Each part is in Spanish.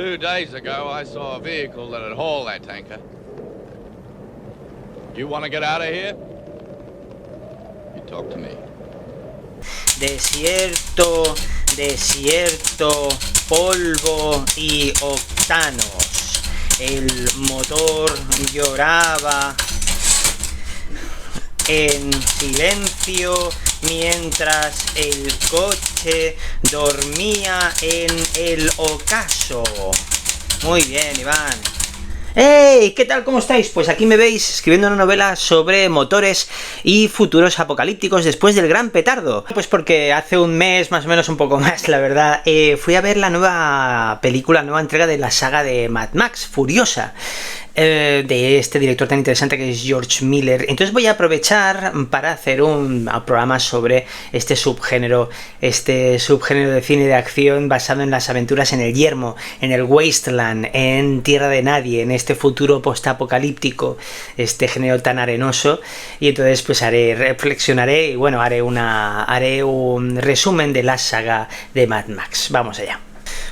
2 days ago, I saw a vehicle that'd haul that tanker. You want to get out of here? You talk to me. Desierto, desierto, polvo y octanos. El motor lloraba en silencio mientras el coche dormía en el ocaso. Muy bien, Iván. ¡Hey! ¿Qué tal? ¿Cómo estáis? Pues aquí me veis escribiendo una novela sobre motores y futuros apocalípticos después del gran petardo. Pues porque hace un mes, más o menos un poco más, la verdad, fui a ver la nueva película, nueva entrega de la saga de Mad Max, Furiosa, de este director tan interesante que es George Miller. Entonces voy a aprovechar para hacer un programa sobre este subgénero de cine de acción basado en las aventuras en el yermo, en el wasteland, en Tierra de Nadie, en este futuro postapocalíptico, este género tan arenoso. Y entonces pues reflexionaré y bueno, haré un resumen de la saga de Mad Max. Vamos allá.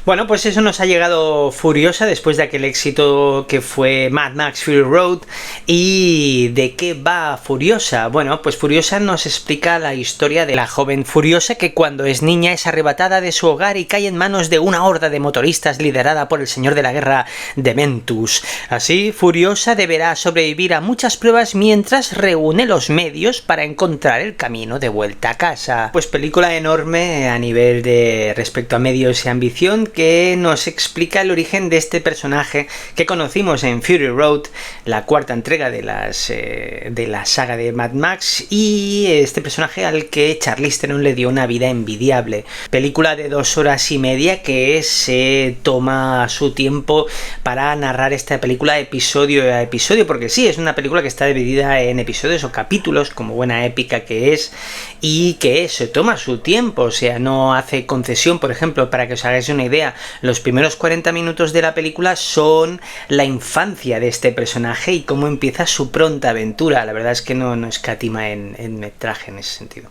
Bueno, pues eso nos ha llegado Furiosa después de aquel éxito que fue Mad Max Fury Road. ¿Y de qué va Furiosa? Bueno, pues Furiosa nos explica la historia de la joven Furiosa que cuando es niña es arrebatada de su hogar y cae en manos de una horda de motoristas liderada por el señor de la guerra Dementus. Así, Furiosa deberá sobrevivir a muchas pruebas mientras reúne los medios para encontrar el camino de vuelta a casa. Pues película enorme a nivel de respecto a medios y ambición, que nos explica el origen de este personaje que conocimos en Fury Road, la cuarta entrega de la saga de Mad Max, y este personaje al que Charlize Theron le dio una vida envidiable. Película de 2 horas y media que se toma su tiempo para narrar esta película episodio a episodio, porque sí, es una película que está dividida en episodios o capítulos, como buena épica que es, y que se toma su tiempo, o sea, no hace concesión. Por ejemplo, para que os hagáis una idea, los primeros 40 minutos de la película son la infancia de este personaje y cómo empieza su pronta aventura. La verdad es que no escatima en metraje en ese sentido.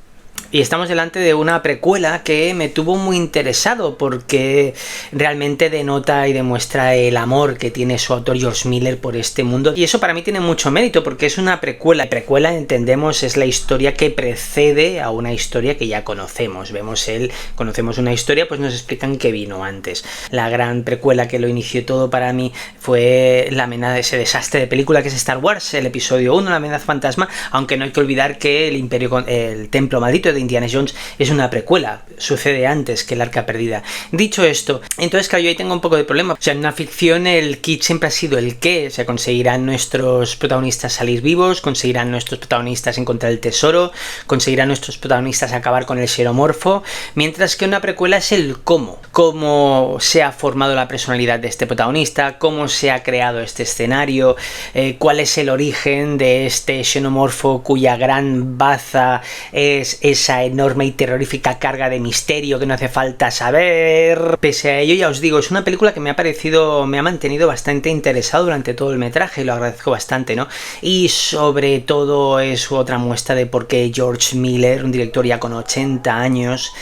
Y estamos delante de una precuela que me tuvo muy interesado porque realmente denota y demuestra el amor que tiene su autor George Miller por este mundo, y eso para mí tiene mucho mérito porque es una precuela. Precuela, entendemos, es la historia que precede a una historia que ya conocemos. Conocemos una historia, pues nos explican qué vino antes. La gran precuela que lo inició todo para mí fue la amenaza de ese desastre de película que es Star Wars, el episodio 1, la amenaza fantasma, aunque no hay que olvidar que el templo maldito de Indiana Jones es una precuela, sucede antes que el Arca Perdida. Dicho esto, entonces claro, yo ahí tengo un poco de problema. O sea, en una ficción el kit siempre ha sido el qué, o sea, conseguirán nuestros protagonistas salir vivos, conseguirán nuestros protagonistas encontrar el tesoro, conseguirán nuestros protagonistas acabar con el xenomorfo, mientras que una precuela es el cómo se ha formado la personalidad de este protagonista, cómo se ha creado este escenario, cuál es el origen de este xenomorfo cuya gran baza es esa enorme y terrorífica carga de misterio que no hace falta saber. Pese a ello, ya os digo, es una película que me ha mantenido bastante interesado durante todo el metraje y lo agradezco bastante, ¿no? Y sobre todo es otra muestra de por qué George Miller, un director ya con 80 años,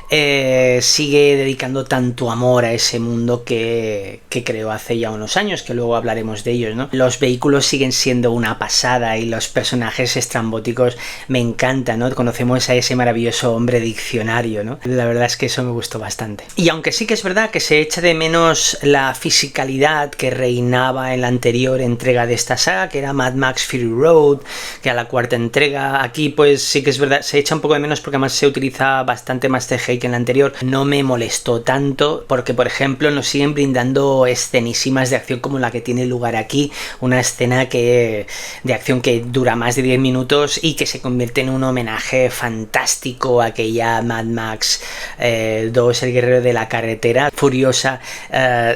sigue dedicando tanto amor a ese mundo que creó hace ya unos años, que luego hablaremos de ellos, ¿no? Los vehículos siguen siendo una pasada y los personajes estrambóticos me encantan, ¿no? Conocemos a ese maravilloso hombre diccionario, ¿no? La verdad es que eso me gustó bastante. Y aunque sí que es verdad que se echa de menos la fisicalidad que reinaba en la anterior entrega de esta saga, que era Mad Max Fury Road, que era la cuarta entrega, aquí pues sí que es verdad, se echa un poco de menos porque además se utiliza bastante más CGI que en la anterior. No me molestó tanto porque, por ejemplo, nos siguen brindando escenísimas de acción como la que tiene lugar aquí, una escena de acción que dura más de 10 minutos y que se convierte en un homenaje fantástico a aquella Mad Max 2, el guerrero de la carretera. Furiosa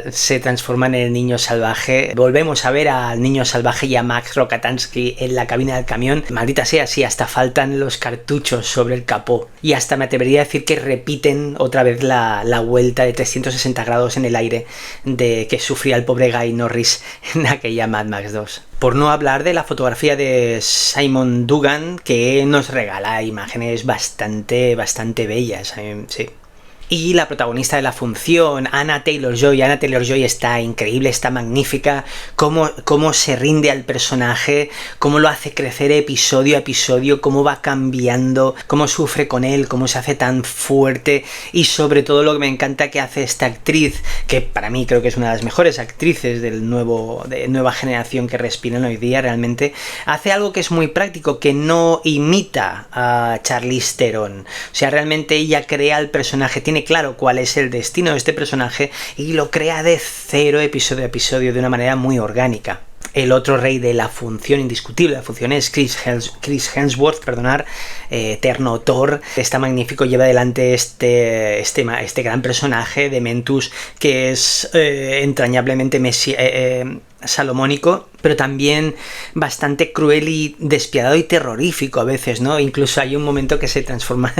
se transforma en el niño salvaje. Volvemos a ver al niño salvaje y a Max Rokatansky en la cabina del camión. Maldita sea, sí, hasta faltan los cartuchos sobre el capó y hasta me atrevería a decir que repiten otra vez la vuelta de 360 grados en el aire que sufría el pobre Guy Norris en aquella Mad Max 2. Por no hablar de la fotografía de Simon Dugan, que nos regala imágenes bastante bellas, sí. Y la protagonista de la función, Anya Taylor-Joy. Anya Taylor-Joy está increíble, está magnífica. Cómo se rinde al personaje, cómo lo hace crecer episodio a episodio, cómo va cambiando, cómo sufre con él, cómo se hace tan fuerte. Y sobre todo lo que me encanta que hace esta actriz, que para mí creo que es una de las mejores actrices de nueva generación que respiran hoy día, realmente hace algo que es muy práctico, que no imita a Charlize Theron. O sea, realmente ella crea el personaje, tiene claro cuál es el destino de este personaje y lo crea de cero, episodio a episodio, de una manera muy orgánica. El otro rey de la función indiscutible, la función es Chris Hemsworth, eterno Thor. Está magnífico, lleva adelante este gran personaje de Mentus, que es entrañablemente salomónico, pero también bastante cruel y despiadado y terrorífico a veces, ¿no? Incluso hay un momento que se transforma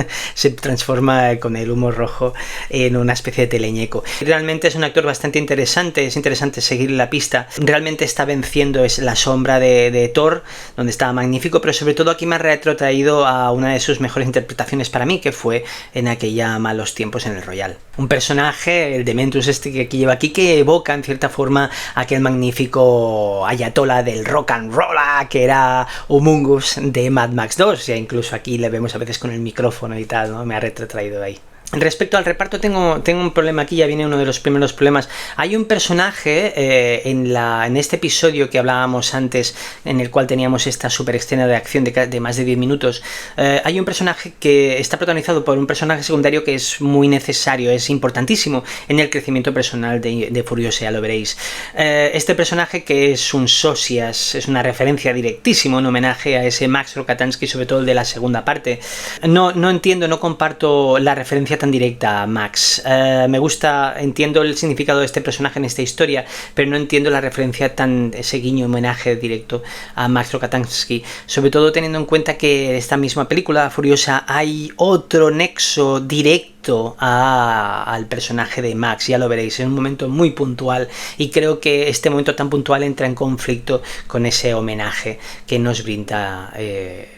con el humo rojo en una especie de teleñeco. Realmente es un actor bastante interesante, es interesante seguir la pista. Realmente está venciendo la sombra de Thor, donde estaba magnífico, pero sobre todo aquí me ha retrotraído a una de sus mejores interpretaciones para mí, que fue en aquella Malos tiempos en el Royal. Un personaje, el Dementus que lleva aquí, que evoca en cierta forma aquel magnífico ayatola del rock and roll que era Humungus de Mad Max 2, ya incluso aquí le vemos a veces con el micrófono y tal, ¿no? Me ha retrotraído de ahí. Respecto al reparto tengo un problema aquí, ya viene uno de los primeros problemas. Hay un personaje en este episodio que hablábamos antes, en el cual teníamos esta super escena de acción de más de 10 minutos. Hay un personaje que está protagonizado por un personaje secundario que es muy necesario, es importantísimo en el crecimiento personal de Furiosa, ya lo veréis. Este personaje, que es un Socias, es una referencia directísima, un homenaje a ese Max Rokatansky, sobre todo el de la segunda parte. No entiendo, no comparto la referencia tan directa a Max. Entiendo el significado de este personaje en esta historia, pero no entiendo la referencia ese guiño homenaje directo a Max Rokatansky, sobre todo teniendo en cuenta que en esta misma película Furiosa hay otro nexo directo al personaje de Max, ya lo veréis, en un momento muy puntual, y creo que este momento tan puntual entra en conflicto con ese homenaje que nos brinda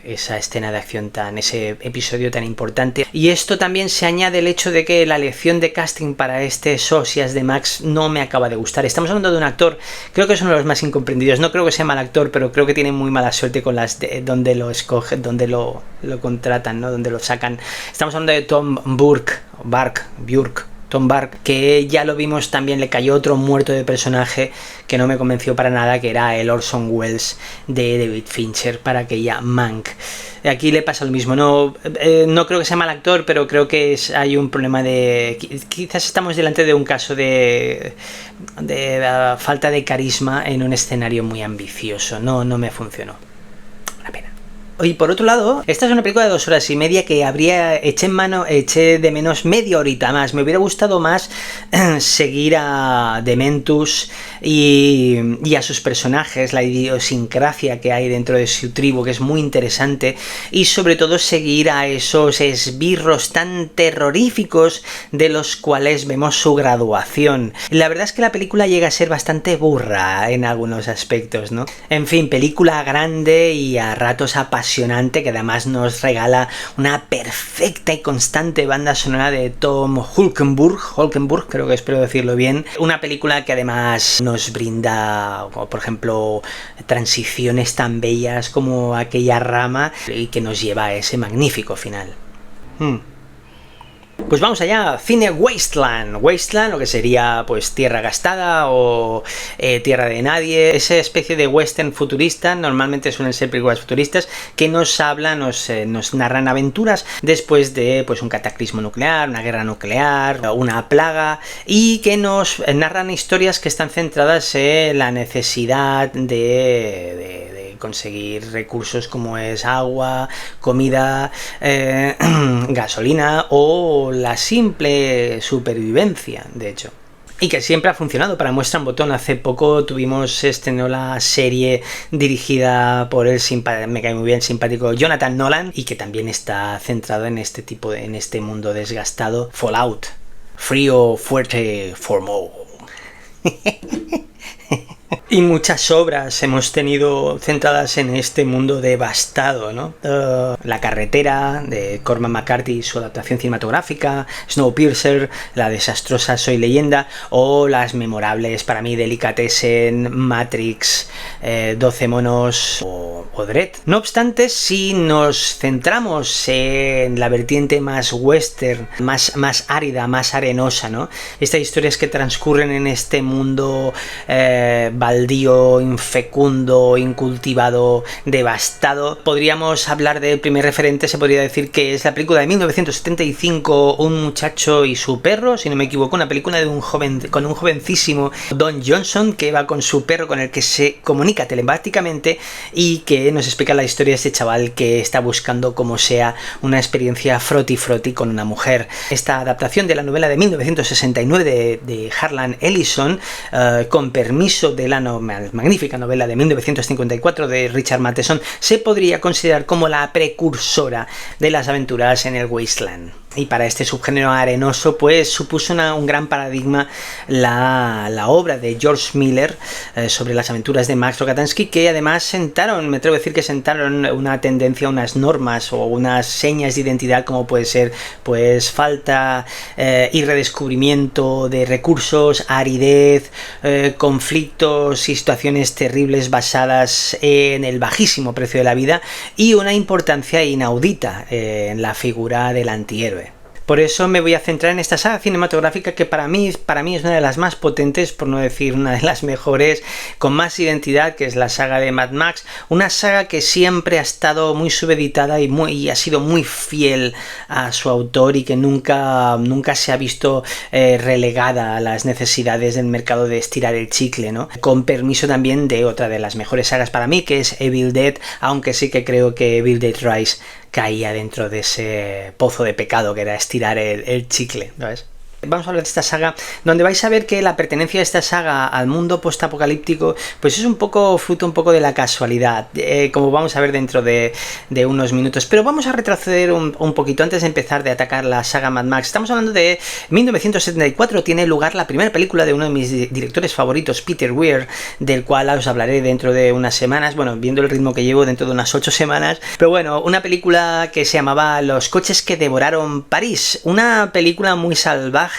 esa escena de acción, ese episodio tan importante. Y esto también se añade el hecho de que la elección de casting para este Socias de Max no me acaba de gustar. Estamos hablando de un actor, creo que es uno de los más incomprendidos, no creo que sea mal actor, pero creo que tiene muy mala suerte con donde lo escogen, donde lo contratan, ¿no? Donde lo sacan. Estamos hablando de Tom Burke, que ya lo vimos, también le cayó otro muerto de personaje que no me convenció para nada, que era el Orson Welles de David Fincher para aquella Mank. Aquí le pasa lo mismo, no creo que sea mal actor, pero creo que hay un problema quizás estamos delante de un caso de falta de carisma en un escenario muy ambicioso. No me funcionó. Y por otro lado, esta es una película de 2 horas y media que eché de menos media horita más. Me hubiera gustado más seguir a Dementus y a sus personajes, la idiosincrasia que hay dentro de su tribu, que es muy interesante, y sobre todo seguir a esos esbirros tan terroríficos de los cuales vemos su graduación. La verdad es que la película llega a ser bastante burra en algunos aspectos, ¿no? En fin, película grande y a ratos apasionante, que además nos regala una perfecta y constante banda sonora de Tom Holkenborg, creo que espero decirlo bien. Una película que además nos brinda, por ejemplo, transiciones tan bellas como aquella rama, y que nos lleva a ese magnífico final. Pues vamos allá, cine Wasteland, lo que sería pues Tierra Gastada o Tierra de Nadie, esa especie de western futurista. Normalmente suelen ser películas futuristas que nos hablan, nos narran aventuras después de pues un cataclismo nuclear, una guerra nuclear, una plaga, y que nos narran historias que están centradas en la necesidad de conseguir recursos como es agua, comida, gasolina o la simple supervivencia, de hecho. Y que siempre ha funcionado. Para muestra un botón, hace poco estrenó la serie dirigida por me cae muy bien, simpático Jonathan Nolan, y que también está centrado en este mundo desgastado. Fallout, frío, fuerte, formo. Y muchas obras hemos tenido centradas en este mundo devastado, ¿no? La carretera, de Cormac McCarthy y su adaptación cinematográfica, Snowpiercer, la desastrosa Soy Leyenda, o las memorables para mí Delicatessen, Matrix, 12 monos o Dredd. No obstante, si nos centramos en la vertiente más western, más árida, más arenosa, ¿no? Estas historias que transcurren en este mundo baldío, infecundo, incultivado, devastado. Podríamos hablar del primer referente, se podría decir que es la película de 1975, Un muchacho y su perro, si no me equivoco, una película de un jovencísimo Don Johnson que va con su perro con el que se comunica telepáticamente y que nos explica la historia de este chaval que está buscando como sea una experiencia froti con una mujer. Esta adaptación de la novela de 1969 de Harlan Ellison, con permiso de la magnífica novela de 1954 de Richard Matheson, se podría considerar como la precursora de las aventuras en el Wasteland. Y para este subgénero arenoso, pues supuso un gran paradigma la obra de George Miller sobre las aventuras de Max Rokatansky, que además sentaron, me atrevo a decir que sentaron una tendencia, unas normas o unas señas de identidad, como puede ser pues falta y redescubrimiento de recursos, aridez, conflictos y situaciones terribles basadas en el bajísimo precio de la vida y una importancia inaudita en la figura del antihéroe. Por eso me voy a centrar en esta saga cinematográfica que para mí es una de las más potentes, por no decir una de las mejores, con más identidad, que es la saga de Mad Max. Una saga que siempre ha estado muy subeditada y ha sido muy fiel a su autor y que nunca se ha visto relegada a las necesidades del mercado de estirar el chicle, ¿no? Con permiso también de otra de las mejores sagas para mí, que es Evil Dead, aunque sí que creo que Evil Dead Rise caía dentro de ese pozo de pecado que era estirar el chicle, ¿sabes? Vamos a hablar de esta saga, donde vais a ver que la pertenencia de esta saga al mundo postapocalíptico pues es fruto un poco de la casualidad, como vamos a ver dentro de unos minutos. Pero vamos a retroceder un poquito antes de empezar de atacar la saga Mad Max. Estamos hablando de 1974, tiene lugar la primera película de uno de mis directores favoritos, Peter Weir, del cual os hablaré dentro de unas semanas, bueno, viendo el ritmo que llevo, dentro de unas 8 semanas. Pero bueno, una película que se llamaba Los coches que devoraron París, una película muy salvaje,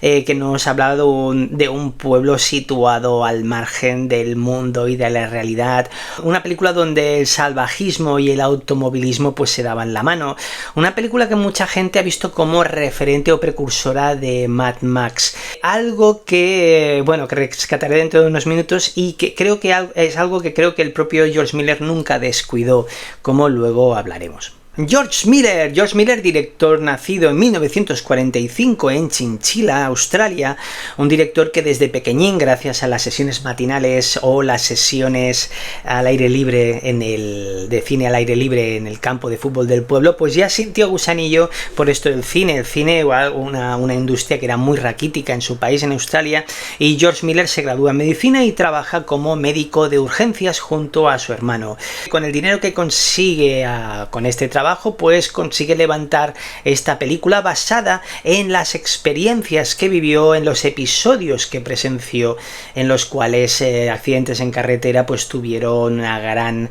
que nos ha hablado de un pueblo situado al margen del mundo y de la realidad. Una película donde el salvajismo y el automovilismo pues se daban la mano. Una película que mucha gente ha visto como referente o precursora de Mad Max. Algo que, bueno, que rescataré dentro de unos minutos y que creo que es algo que creo que el propio George Miller nunca descuidó, como luego hablaremos. George Miller, director nacido en 1945 en Chinchilla, Australia, un director que desde pequeñín, gracias a las sesiones matinales o las sesiones al aire libre de cine al aire libre en el campo de fútbol del pueblo, pues ya sintió gusanillo por esto del cine. El cine, una industria que era muy raquítica en su país, en Australia, y George Miller se gradúa en medicina y trabaja como médico de urgencias junto a su hermano. Con el dinero que consigue con este trabajo, pues consigue levantar esta película basada en las experiencias que vivió, en los episodios que presenció, en los cuales accidentes en carretera pues tuvieron una gran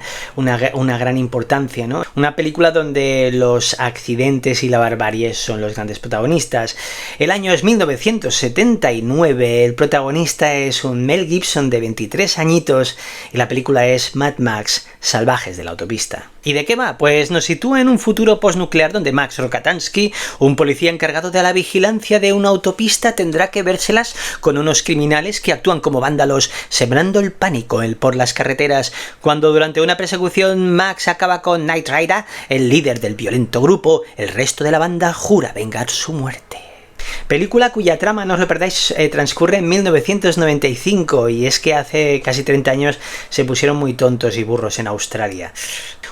importancia, ¿no? Una película donde los accidentes y la barbarie son los grandes protagonistas. El año es 1979, el protagonista es un Mel Gibson de 23 añitos y la película es Mad Max, Salvajes de la Autopista. ¿Y de qué va? Pues nos sitúa en un futuro postnuclear donde Max Rokatansky, un policía encargado de la vigilancia de una autopista, tendrá que vérselas con unos criminales que actúan como vándalos, sembrando el pánico por las carreteras. Cuando durante una persecución Max acaba con Knight Rider, el líder del violento grupo, el resto de la banda jura vengar su muerte. Película cuya trama, no os lo perdáis, transcurre en 1995, y es que hace casi 30 años se pusieron muy tontos y burros en Australia.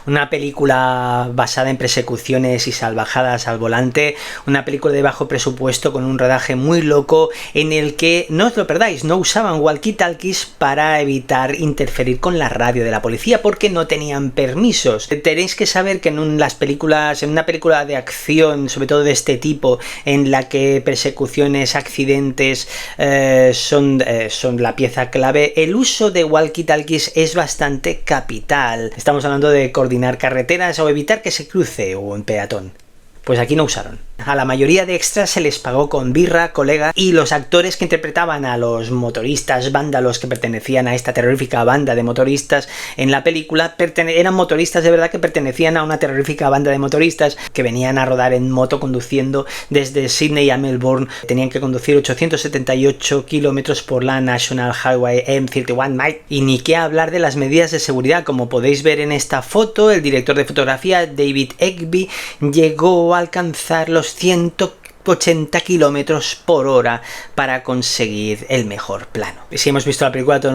Una película basada en persecuciones y salvajadas al volante, una película de bajo presupuesto con un rodaje muy loco en el que, no os lo perdáis, no usaban walkie-talkies para evitar interferir con la radio de la policía porque no tenían permisos. Tenéis que saber que en una película de acción, sobre todo de este tipo, en la que persecuciones, accidentes son la pieza clave. El uso de walkie-talkies es bastante capital. Estamos hablando de coordinar carreteras o evitar que se cruce un peatón. Pues aquí no usaron. A la mayoría de extras se les pagó con birra, colega, y los actores que interpretaban a los motoristas vándalos que pertenecían a esta terrorífica banda de motoristas en la película eran motoristas de verdad que pertenecían a una terrorífica banda de motoristas que venían a rodar en moto conduciendo desde Sydney a Melbourne. Tenían que conducir 878 kilómetros por la National Highway M31, y ni qué hablar de las medidas de seguridad. Como podéis ver en esta foto, el director de fotografía David Egby llegó a alcanzar los 180 kilómetros por hora para conseguir el mejor plano. Si hemos visto la película, todos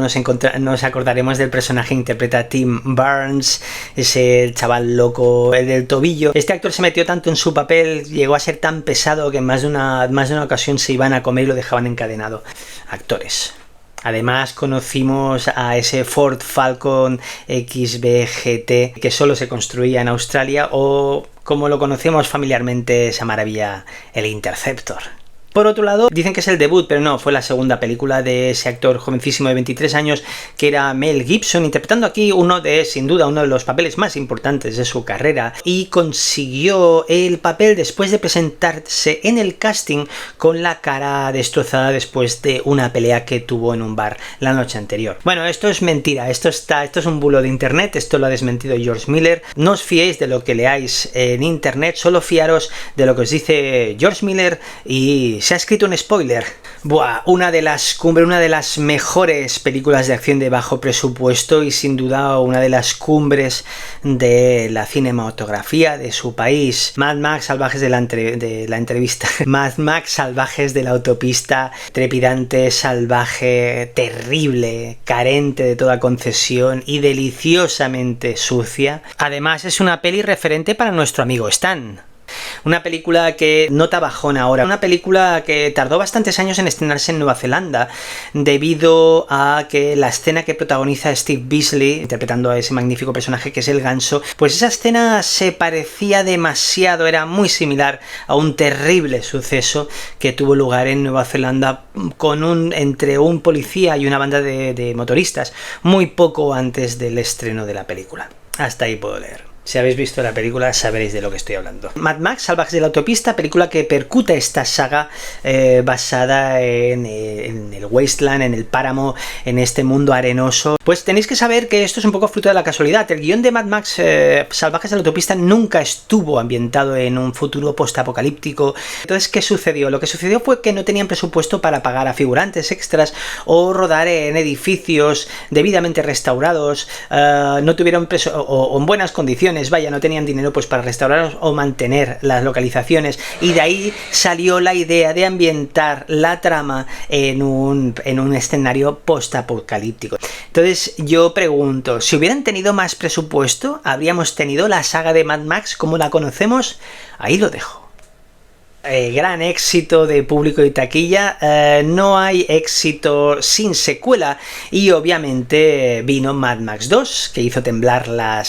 nos acordaremos del personaje que interpreta Tim Burns, ese chaval loco, el del tobillo. Este actor se metió tanto en su papel, llegó a ser tan pesado que en más de una ocasión se iban a comer y lo dejaban encadenado. Actores. Además conocimos a ese Ford Falcon XB GT que solo se construía en Australia, o como lo conocemos familiarmente, esa maravilla, el Interceptor. Por otro lado, dicen que es el debut, pero no, fue la segunda película de ese actor jovencísimo de 23 años que era Mel Gibson, interpretando aquí sin duda uno de los papeles más importantes de su carrera, y consiguió el papel después de presentarse en el casting con la cara destrozada después de una pelea que tuvo en un bar la noche anterior. Bueno, esto es mentira, esto es un bulo de internet, esto lo ha desmentido George Miller. No os fiéis de lo que leáis en internet, solo fiaros de lo que os dice George Miller, y se ha escrito un spoiler. Buah, una de las mejores películas de acción de bajo presupuesto y sin duda una de las cumbres de la cinematografía de su país. Mad Max Salvajes de la entrevista. Mad Max Salvajes de la autopista, trepidante, salvaje, terrible, carente de toda concesión y deliciosamente sucia. Además es una peli referente para nuestro amigo Stan. Una película que nota bajón ahora, una película que tardó bastantes años en estrenarse en Nueva Zelanda debido a que la escena que protagoniza Steve Beasley, interpretando a ese magnífico personaje que es el ganso, pues esa escena se parecía demasiado, era muy similar a un terrible suceso que tuvo lugar en Nueva Zelanda entre un policía y una banda de motoristas muy poco antes del estreno de la película. Hasta ahí puedo leer. Si habéis visto la película sabréis de lo que estoy hablando. Mad Max Salvajes de la autopista, película que percuta esta saga basada en el wasteland, en el páramo, en este mundo arenoso. Pues tenéis que saber que esto es un poco fruto de la casualidad. El guión de Mad Max Salvajes de la autopista nunca estuvo ambientado en un futuro postapocalíptico. Entonces, ¿qué sucedió? Lo que sucedió fue que no tenían presupuesto para pagar a figurantes extras o rodar en edificios debidamente restaurados, no tuvieron o en buenas condiciones. Vaya, no tenían dinero pues para restaurar o mantener las localizaciones, y de ahí salió la idea de ambientar la trama en un escenario postapocalíptico. Entonces yo pregunto, si hubieran tenido más presupuesto, ¿habríamos tenido la saga de Mad Max como la conocemos? Ahí lo dejo. Gran éxito de público y taquilla. No hay éxito sin secuela, y obviamente vino Mad Max 2, que hizo temblar la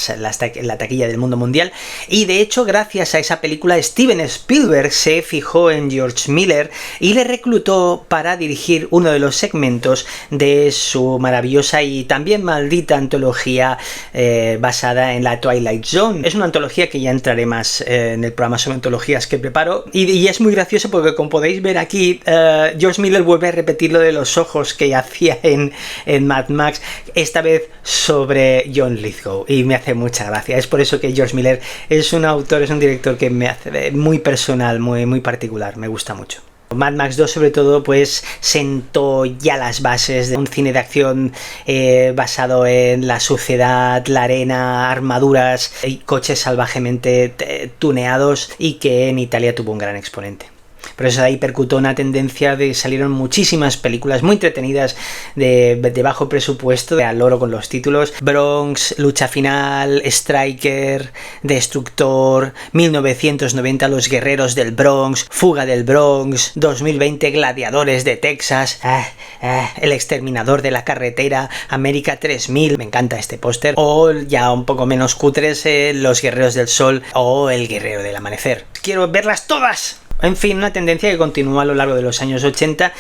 taquilla del mundo mundial, y de hecho gracias a esa película Steven Spielberg se fijó en George Miller y le reclutó para dirigir uno de los segmentos de su maravillosa y también maldita antología basada en la Twilight Zone. Es una antología que ya entraré más en el programa sobre antologías que preparo, y es muy gracioso porque, como podéis ver aquí, George Miller vuelve a repetir lo de los ojos que hacía en Mad Max, esta vez sobre John Lithgow, y me hace mucha gracia. Es por eso que George Miller es un autor, es un director que me hace muy personal, muy particular, me gusta mucho. Mad Max 2 sobre todo pues sentó ya las bases de un cine de acción basado en la suciedad, la arena, armaduras y coches salvajemente tuneados, y que en Italia tuvo un gran exponente. Por eso de ahí percutó una tendencia de salieron muchísimas películas muy entretenidas de bajo presupuesto, al loro con los títulos: Bronx, Lucha Final, Striker, Destructor, 1990 Los Guerreros del Bronx, Fuga del Bronx, 2020 Gladiadores de Texas, El Exterminador de la Carretera, América 3000, me encanta este póster, o ya un poco menos cutres, Los Guerreros del Sol o El Guerrero del Amanecer. ¡Quiero verlas todas! En fin, una tendencia que continuó a lo largo de los años 80,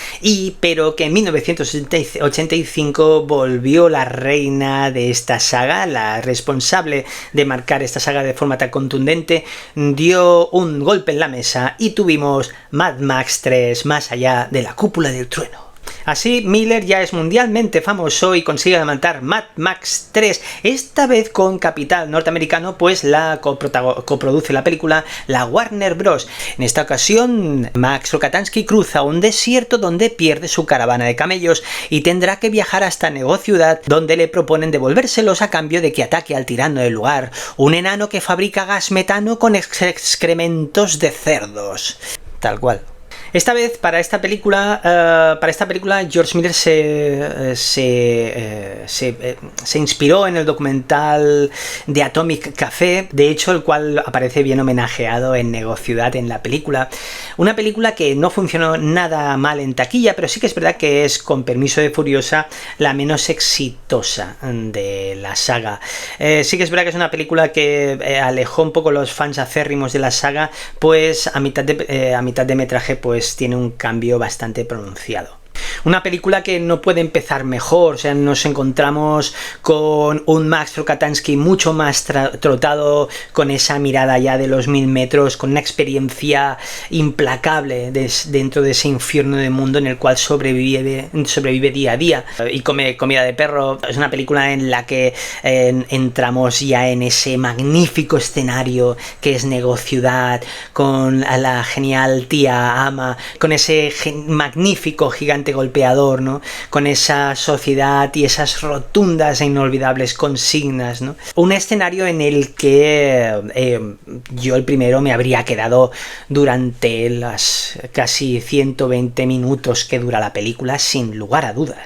pero que en 1985 volvió la reina de esta saga, la responsable de marcar esta saga de forma tan contundente, dio un golpe en la mesa y tuvimos Mad Max 3, Más allá de la cúpula del trueno. Así, Miller ya es mundialmente famoso y consigue levantar Mad Max 3, esta vez con capital norteamericano, pues la coproduce la película la Warner Bros. En esta ocasión, Max Rokatansky cruza un desierto donde pierde su caravana de camellos y tendrá que viajar hasta Negociudad, donde le proponen devolvérselos a cambio de que ataque al tirano del lugar, un enano que fabrica gas metano con excrementos de cerdos. Tal cual. Esta vez, para esta película, George Miller se inspiró en el documental de Atomic Café, de hecho, el cual aparece bien homenajeado en Negociudad en la película. Una película que no funcionó nada mal en taquilla, pero sí que es verdad que es, con permiso de Furiosa, la menos exitosa de la saga. Sí que es verdad que es una película que alejó un poco los fans acérrimos de la saga, pues a mitad de metraje, pues tiene un cambio bastante pronunciado. Una película que no puede empezar mejor, o sea, nos encontramos con un Max Rokatansky mucho más trotado, con esa mirada ya de los 1000 metros, con una experiencia implacable dentro de ese infierno de mundo en el cual sobrevive día a día y come comida de perro. Es una película en la que entramos ya en ese magnífico escenario que es Negociudad, con la genial tía Ama, con ese magnífico gigante golpeador, ¿no? Con esa sociedad y esas rotundas e inolvidables consignas, ¿no? Un escenario en el que yo el primero me habría quedado durante las casi 120 minutos que dura la película, sin lugar a dudas.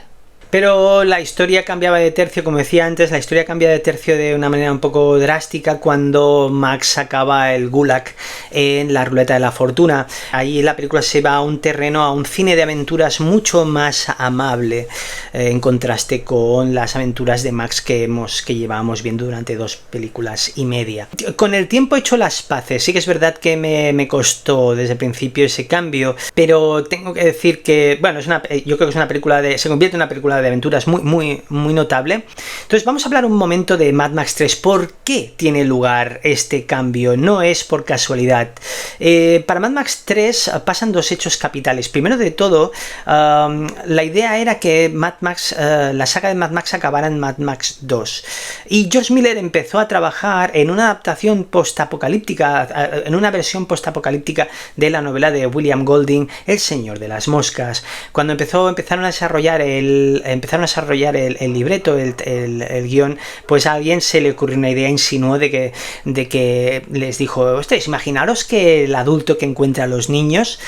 Pero la historia cambiaba de tercio, como decía antes, la historia cambia de tercio de una manera un poco drástica cuando Max acaba el Gulag en la ruleta de la fortuna. Ahí la película se va a un terreno, a un cine de aventuras mucho más amable, en contraste con las aventuras de Max que llevábamos viendo durante 2 películas y media. Con el tiempo he hecho las paces, sí que es verdad que me costó desde el principio ese cambio, pero tengo que decir que, bueno, yo creo que es una película se convierte en una película de aventuras muy notable. Entonces vamos a hablar un momento de Mad Max 3. ¿Por qué tiene lugar este cambio? No es por casualidad. Para Mad Max 3 pasan 2 hechos capitales. Primero de todo, la idea era que la saga de Mad Max acabara en Mad Max 2. Y George Miller empezó a trabajar en una adaptación postapocalíptica, en una versión postapocalíptica de la novela de William Golding, El Señor de las Moscas. Cuando empezaron a desarrollar el libreto, el guión, pues a alguien se le ocurrió una idea, insinuó de que les dijo: ustedes, imaginaros que el adulto que encuentra a los niños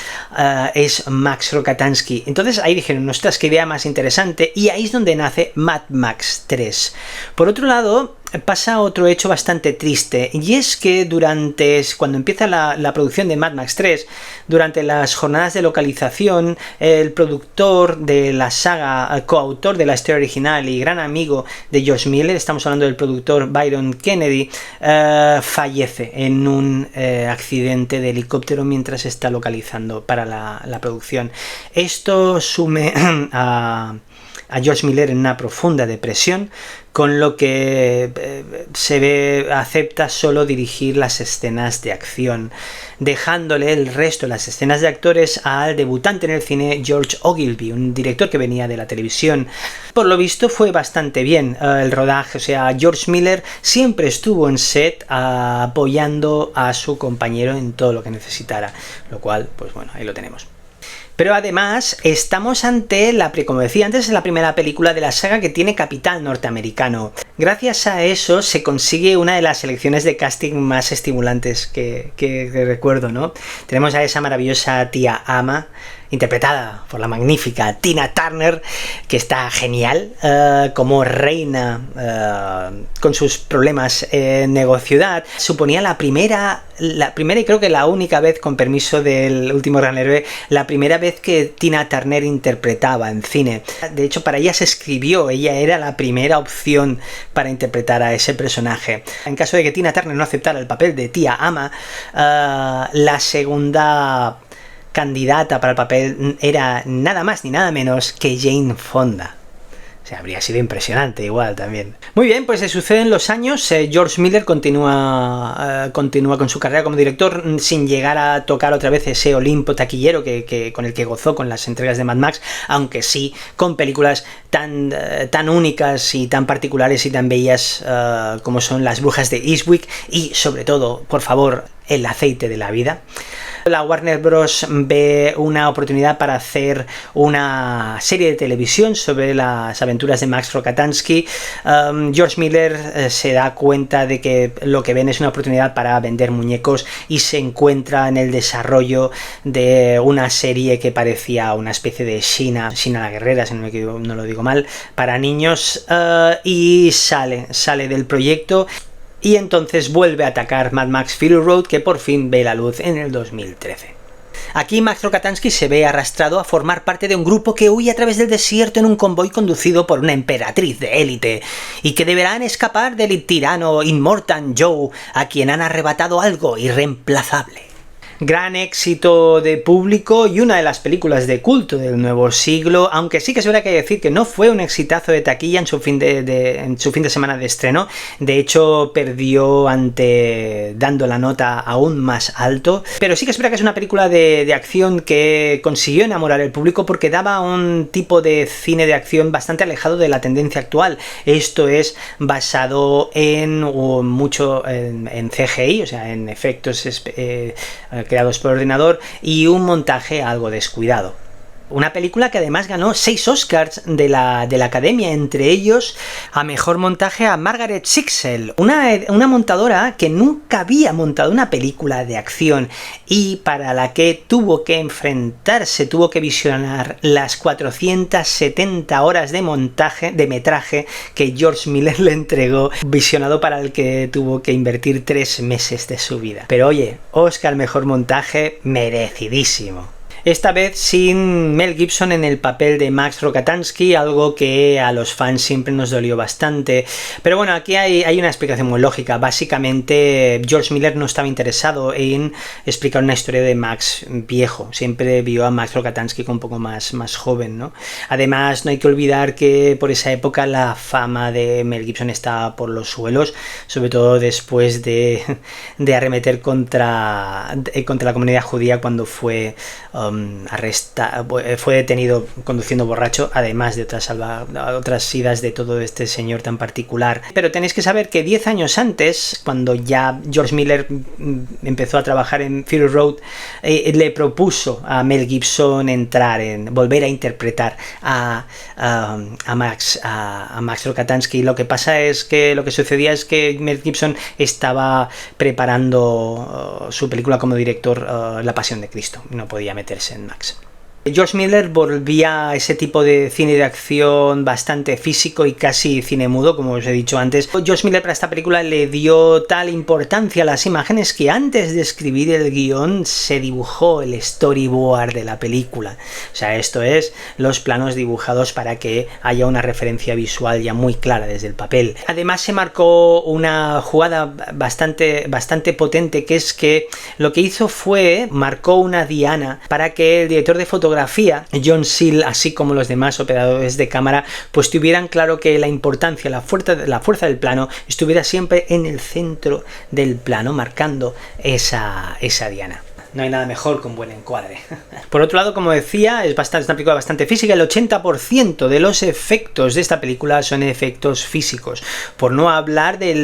es Max Rokatansky. Entonces ahí dijeron: ostras, qué idea más interesante, y ahí es donde nace Mad Max 3. Por otro lado, pasa otro hecho bastante triste, y es que cuando empieza la producción de Mad Max 3, durante las jornadas de localización, el productor de la saga, coautor de la historia original y gran amigo de George Miller, estamos hablando del productor Byron Kennedy, fallece en un accidente de helicóptero mientras está localizando para la producción. Esto sume a George Miller en una profunda depresión, con lo que acepta solo dirigir las escenas de acción, dejándole el resto de las escenas de actores al debutante en el cine George Ogilvy, un director que venía de la televisión. Por lo visto fue bastante bien el rodaje, o sea, George Miller siempre estuvo en set apoyando a su compañero en todo lo que necesitara, lo cual, pues bueno, ahí lo tenemos. Pero además estamos ante como decía antes, la primera película de la saga que tiene capital norteamericano. Gracias a eso se consigue una de las selecciones de casting más estimulantes que recuerdo, ¿no? Tenemos a esa maravillosa tía Ama, interpretada por la magnífica Tina Turner, que está genial como reina con sus problemas en Negociudad. Suponía la primera y creo que la única vez, con permiso del último gran héroe, la primera vez que Tina Turner interpretaba en cine. De hecho, para ella se escribió, ella era la primera opción para interpretar a ese personaje. En caso de que Tina Turner no aceptara el papel de tía Ama, la segunda candidata para el papel era nada más ni nada menos que Jane Fonda. O sea, habría sido impresionante igual también. Muy bien, pues se suceden los años. George Miller continúa con su carrera como director sin llegar a tocar otra vez ese Olimpo taquillero con el que gozó con las entregas de Mad Max, aunque sí con películas tan únicas y tan particulares y tan bellas como son Las Brujas de Eastwick y, sobre todo, por favor, El aceite de la vida. La Warner Bros. Ve una oportunidad para hacer una serie de televisión sobre las aventuras de Max Rokatansky. George Miller se da cuenta de que lo que ven es una oportunidad para vender muñecos y se encuentra en el desarrollo de una serie que parecía una especie de Sheena la Guerrera, si no lo digo mal, para niños, y sale del proyecto. Y entonces vuelve a atacar Mad Max Fury Road, que por fin ve la luz en el 2013. Aquí Max Rokatansky se ve arrastrado a formar parte de un grupo que huye a través del desierto en un convoy conducido por una emperatriz de élite, y que deberán escapar del tirano Immortan Joe, a quien han arrebatado algo irreemplazable. Gran éxito de público y una de las películas de culto del nuevo siglo, aunque sí que se habrá que decir que no fue un exitazo de taquilla en su fin de semana de estreno. De hecho, perdió dando la nota aún más alto, pero sí que es verdad que es una película de acción que consiguió enamorar al público porque daba un tipo de cine de acción bastante alejado de la tendencia actual. Esto es basado mucho en CGI, o sea, en efectos creados por ordenador, y un montaje algo descuidado. Una película que además ganó 6 Oscars de la Academia, entre ellos a Mejor Montaje a Margaret Sixel, una montadora que nunca había montado una película de acción y para la que tuvo que visionar las 470 horas de metraje que George Miller le entregó, visionado para el que tuvo que invertir 3 meses de su vida. Pero oye, Oscar Mejor Montaje merecidísimo. Esta vez sin Mel Gibson en el papel de Max Rokatansky, algo que a los fans siempre nos dolió bastante. Pero bueno, aquí hay una explicación muy lógica. Básicamente, George Miller no estaba interesado en explicar una historia de Max viejo. Siempre vio a Max Rokatansky como un poco más joven, ¿no? Además, no hay que olvidar que por esa época la fama de Mel Gibson estaba por los suelos, sobre todo después de arremeter contra la comunidad judía cuando fue detenido conduciendo borracho, además de otras idas de todo este señor tan particular. Pero tenéis que saber que 10 años antes, cuando ya George Miller empezó a trabajar en Fury Road, le propuso a Mel Gibson volver a interpretar a Max Rokatansky. Lo que sucedía es que Mel Gibson estaba preparando su película como director, La Pasión de Cristo. No podía meterse en Max. George Miller volvía a ese tipo de cine de acción bastante físico y casi cine mudo, como os he dicho antes. George Miller para esta película le dio tal importancia a las imágenes que antes de escribir el guión se dibujó el storyboard de la película. O sea, esto es los planos dibujados para que haya una referencia visual ya muy clara desde el papel. Además se marcó una jugada bastante potente, que es que lo que hizo fue marcó una diana para que el director de fotografía, John Seal, así como los demás operadores de cámara, pues tuvieran claro que la importancia, la fuerza del plano estuviera siempre en el centro del plano, marcando esa diana. No hay nada mejor que un buen encuadre. Por otro lado, como decía, es una película bastante física. El 80% de los efectos de esta película son efectos físicos. Por no hablar de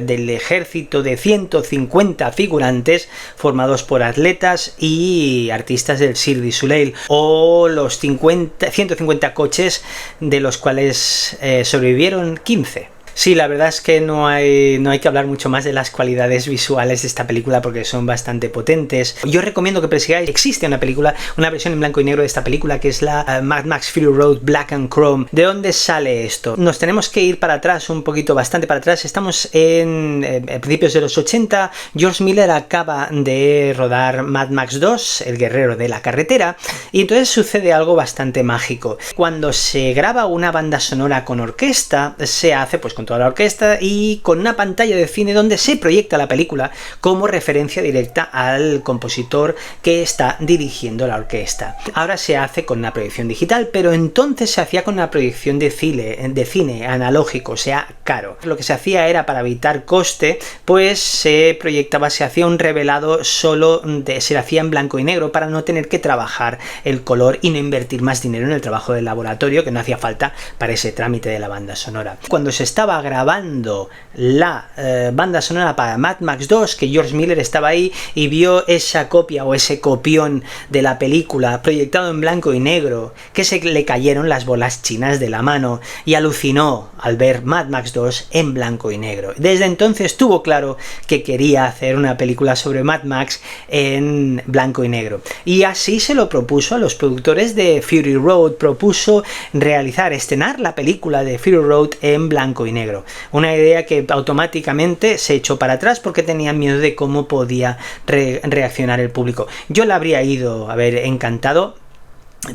del ejército de 150 figurantes formados por atletas y artistas del Cirque du Soleil, o los 150 coches de los cuales sobrevivieron 15. Sí, la verdad es que no hay que hablar mucho más de las cualidades visuales de esta película porque son bastante potentes. Yo recomiendo que persigáis. Existe una versión en blanco y negro de esta película, que es la Mad Max Fury Road Black and Chrome. ¿De dónde sale esto? Nos tenemos que ir para atrás, bastante para atrás. Estamos en principios de los 80. George Miller acaba de rodar Mad Max 2, El guerrero de la carretera, y entonces sucede algo bastante mágico. Cuando se graba una banda sonora con orquesta, se hace pues con toda la orquesta y con una pantalla de cine donde se proyecta la película como referencia directa al compositor que está dirigiendo la orquesta. Ahora se hace con una proyección digital, pero entonces se hacía con una proyección de cine analógico, o sea, caro. Lo que se hacía era, para evitar coste, pues se proyectaba, se hacía un revelado solo, se lo hacía en blanco y negro para no tener que trabajar el color y no invertir más dinero en el trabajo del laboratorio que no hacía falta para ese trámite de la banda sonora. Cuando se estaba grabando la banda sonora para Mad Max 2, que George Miller estaba ahí y vio esa copia o ese copión de la película proyectado en blanco y negro, que se le cayeron las bolas chinas de la mano y alucinó al ver Mad Max 2 en blanco y negro. Desde entonces tuvo claro que quería hacer una película sobre Mad Max en blanco y negro. Y así se lo propuso a los productores de Fury Road, propuso estrenar la película de Fury Road en blanco y negro. Una idea que automáticamente se echó para atrás porque tenían miedo de cómo podía reaccionar el público. Yo la habría ido a ver encantado,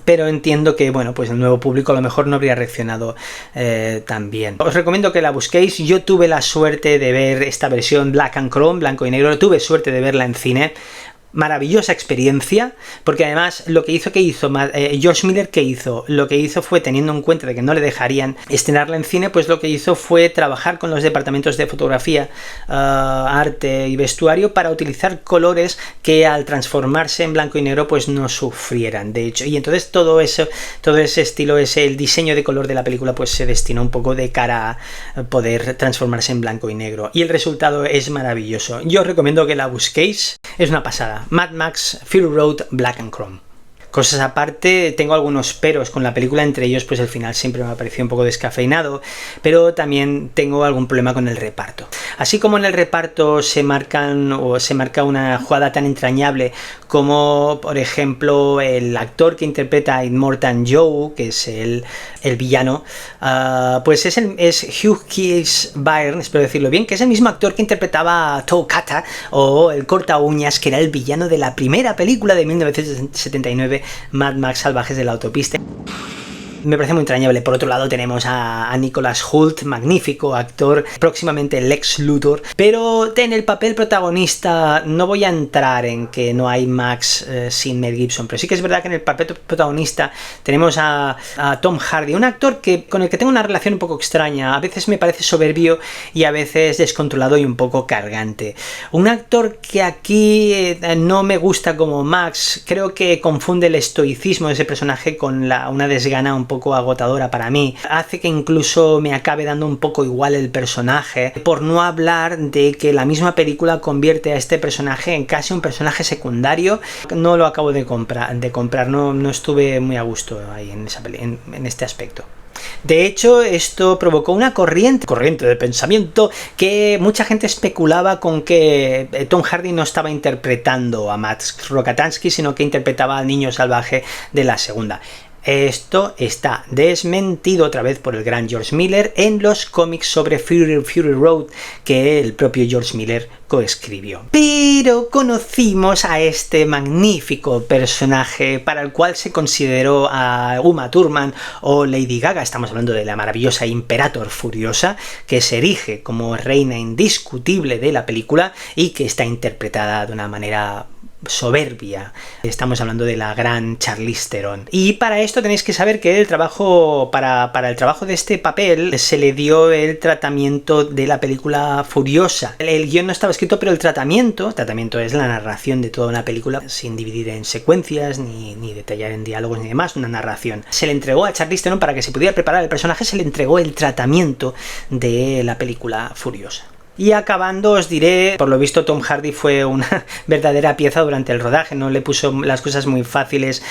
pero entiendo que, bueno, pues el nuevo público a lo mejor no habría reaccionado tan bien. Os recomiendo que la busquéis. Yo tuve la suerte de ver esta versión Black and Chrome, blanco y negro, tuve suerte de verla en cine. Maravillosa experiencia, porque además lo que hizo George Miller, lo que hizo fue, teniendo en cuenta de que no le dejarían estrenarla en cine, pues lo que hizo fue trabajar con los departamentos de fotografía, arte y vestuario para utilizar colores que al transformarse en blanco y negro pues no sufrieran, de hecho, y entonces todo ese estilo, el diseño de color de la película pues se destinó un poco de cara a poder transformarse en blanco y negro, y el resultado es maravilloso. Yo os recomiendo que la busquéis, es una pasada. Mad Max Fury Road Black and Chrome. Cosas aparte, tengo algunos peros con la película, entre ellos pues el final siempre me ha parecido un poco descafeinado, pero también tengo algún problema con el reparto. Así como en el reparto se marca una jugada tan entrañable como, por ejemplo, el actor que interpreta a Immortan Joe, que es el villano, pues es Hugh Keays-Byrne, espero decirlo bien, que es el mismo actor que interpretaba a Toukata, o el corta uñas, que era el villano de la primera película de 1979, Mad Max Salvajes de la Autopista. Me parece muy entrañable. Por otro lado tenemos a Nicholas Hoult, magnífico actor, próximamente Lex Luthor, pero en el papel protagonista no voy a entrar en que no hay Max sin Mel Gibson, pero sí que es verdad que en el papel protagonista tenemos a Tom Hardy, un actor con el que tengo una relación un poco extraña, a veces me parece soberbio y a veces descontrolado y un poco cargante. Un actor que aquí no me gusta como Max, creo que confunde el estoicismo de ese personaje con una desgana un poco agotadora para mí, hace que incluso me acabe dando un poco igual el personaje, por no hablar de que la misma película convierte a este personaje en casi un personaje secundario. No lo acabo de comprar, no estuve muy a gusto ahí en este aspecto. De hecho, esto provocó una corriente de pensamiento que mucha gente especulaba con que Tom Hardy no estaba interpretando a Max Rokatansky, sino que interpretaba al niño salvaje de la segunda. Esto está desmentido otra vez por el gran George Miller en los cómics sobre Fury Road que el propio George Miller coescribió. Pero conocimos a este magnífico personaje para el cual se consideró a Uma Thurman o Lady Gaga. Estamos hablando de la maravillosa Imperator Furiosa, que se erige como reina indiscutible de la película y que está interpretada de una manera soberbia. Estamos hablando de la gran Charlize Theron. Y para esto tenéis que saber que para el trabajo de este papel se le dio el tratamiento de la película Furiosa. El guión no estaba escrito, pero el tratamiento es la narración de toda una película sin dividir en secuencias ni detallar en diálogos ni demás, una narración. Se le entregó a Charlize Theron para que se pudiera preparar el personaje, se le entregó el tratamiento de la película Furiosa. Y acabando os diré, por lo visto Tom Hardy fue una verdadera pieza durante el rodaje, no le puso las cosas muy fáciles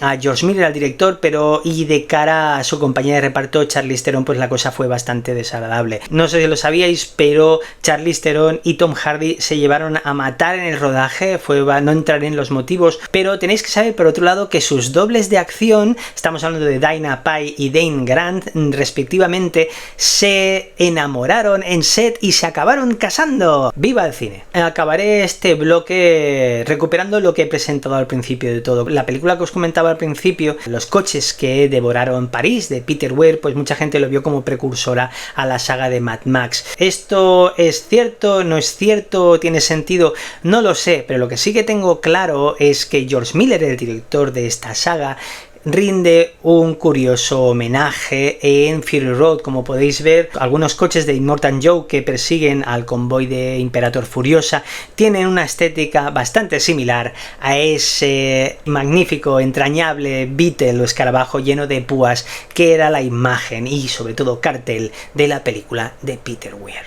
a George Miller, al director, y de cara a su compañía de reparto Charlize Theron, pues la cosa fue bastante desagradable. No sé si lo sabíais, pero Charlize Theron y Tom Hardy se llevaron a matar en el rodaje, no entraré en los motivos, pero tenéis que saber por otro lado que sus dobles de acción, estamos hablando de Dinah Pye y Dane Grant respectivamente, se enamoraron en set y se acabaron casando. ¡Viva el cine! Acabaré este bloque recuperando lo que he presentado al principio de todo. La película que os comentaba al principio, los coches que devoraron París, de Peter Weir, pues mucha gente lo vio como precursora a la saga de Mad Max. ¿Esto es cierto? ¿No es cierto? ¿Tiene sentido? No lo sé, pero lo que sí que tengo claro es que George Miller, el director de esta saga, rinde un curioso homenaje en Fury Road. Como podéis ver, algunos coches de Immortan Joe que persiguen al convoy de Imperator Furiosa tienen una estética bastante similar a ese magnífico, entrañable Beetle o escarabajo lleno de púas que era la imagen y sobre todo cartel de la película de Peter Weir.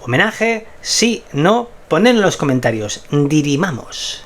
¿Homenaje? ¿Sí? ¿No? Poned en los comentarios. Dirimamos.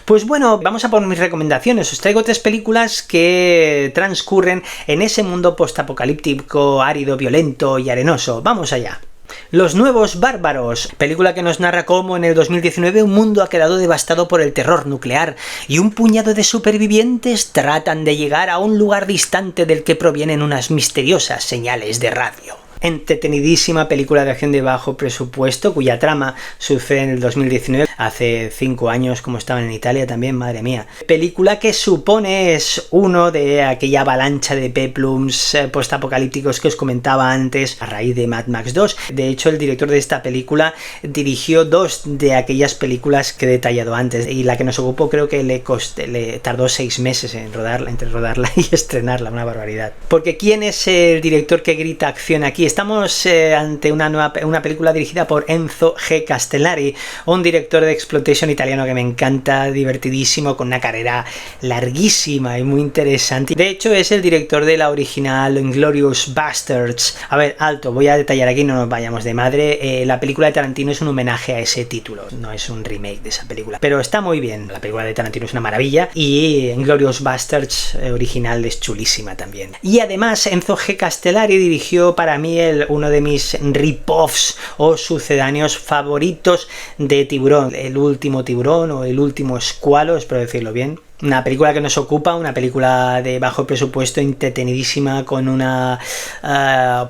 Pues bueno, vamos a por mis recomendaciones. Os traigo 3 películas que transcurren en ese mundo postapocalíptico, árido, violento y arenoso. ¡Vamos allá! Los nuevos bárbaros, película que nos narra cómo en el 2019 un mundo ha quedado devastado por el terror nuclear y un puñado de supervivientes tratan de llegar a un lugar distante del que provienen unas misteriosas señales de radio. Entretenidísima película de acción de bajo presupuesto cuya trama sucede en el 2019, hace 5 años como estaban en Italia también, madre mía. Película que supone es uno de aquella avalancha de peplums postapocalípticos que os comentaba antes a raíz de Mad Max 2. De hecho, el director de esta película dirigió 2 de aquellas películas que he detallado antes y la que nos ocupó creo que le tardó 6 meses en rodarla, entre rodarla y estrenarla, una barbaridad. Porque ¿quién es el director que grita acción aquí? Estamos ante una película dirigida por Enzo G. Castellari, un director de exploitation italiano que me encanta, divertidísimo, con una carrera larguísima y muy interesante. De hecho, es el director de la original Inglourious Basterds. A ver, alto, voy a detallar aquí, no nos vayamos de madre. La película de Tarantino es un homenaje a ese título, no es un remake de esa película. Pero está muy bien, la película de Tarantino es una maravilla y Inglourious Basterds original es chulísima también. Y además, Enzo G. Castellari dirigió para mí uno de mis rip-offs o sucedáneos favoritos de Tiburón, El último tiburón o El último escualo, espero decirlo bien. Una película que nos ocupa, una película de bajo presupuesto, entretenidísima, con una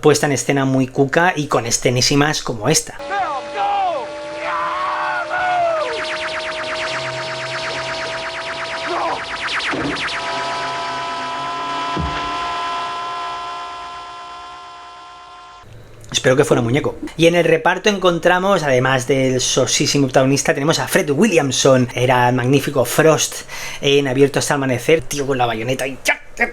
puesta en escena muy cuca y con escenísimas como esta. Espero que fuera muñeco. Y en el reparto encontramos, además del sosísimo protagonista, tenemos a Fred Williamson. Era el magnífico Frost en Abierto hasta el amanecer, tío con la bayoneta y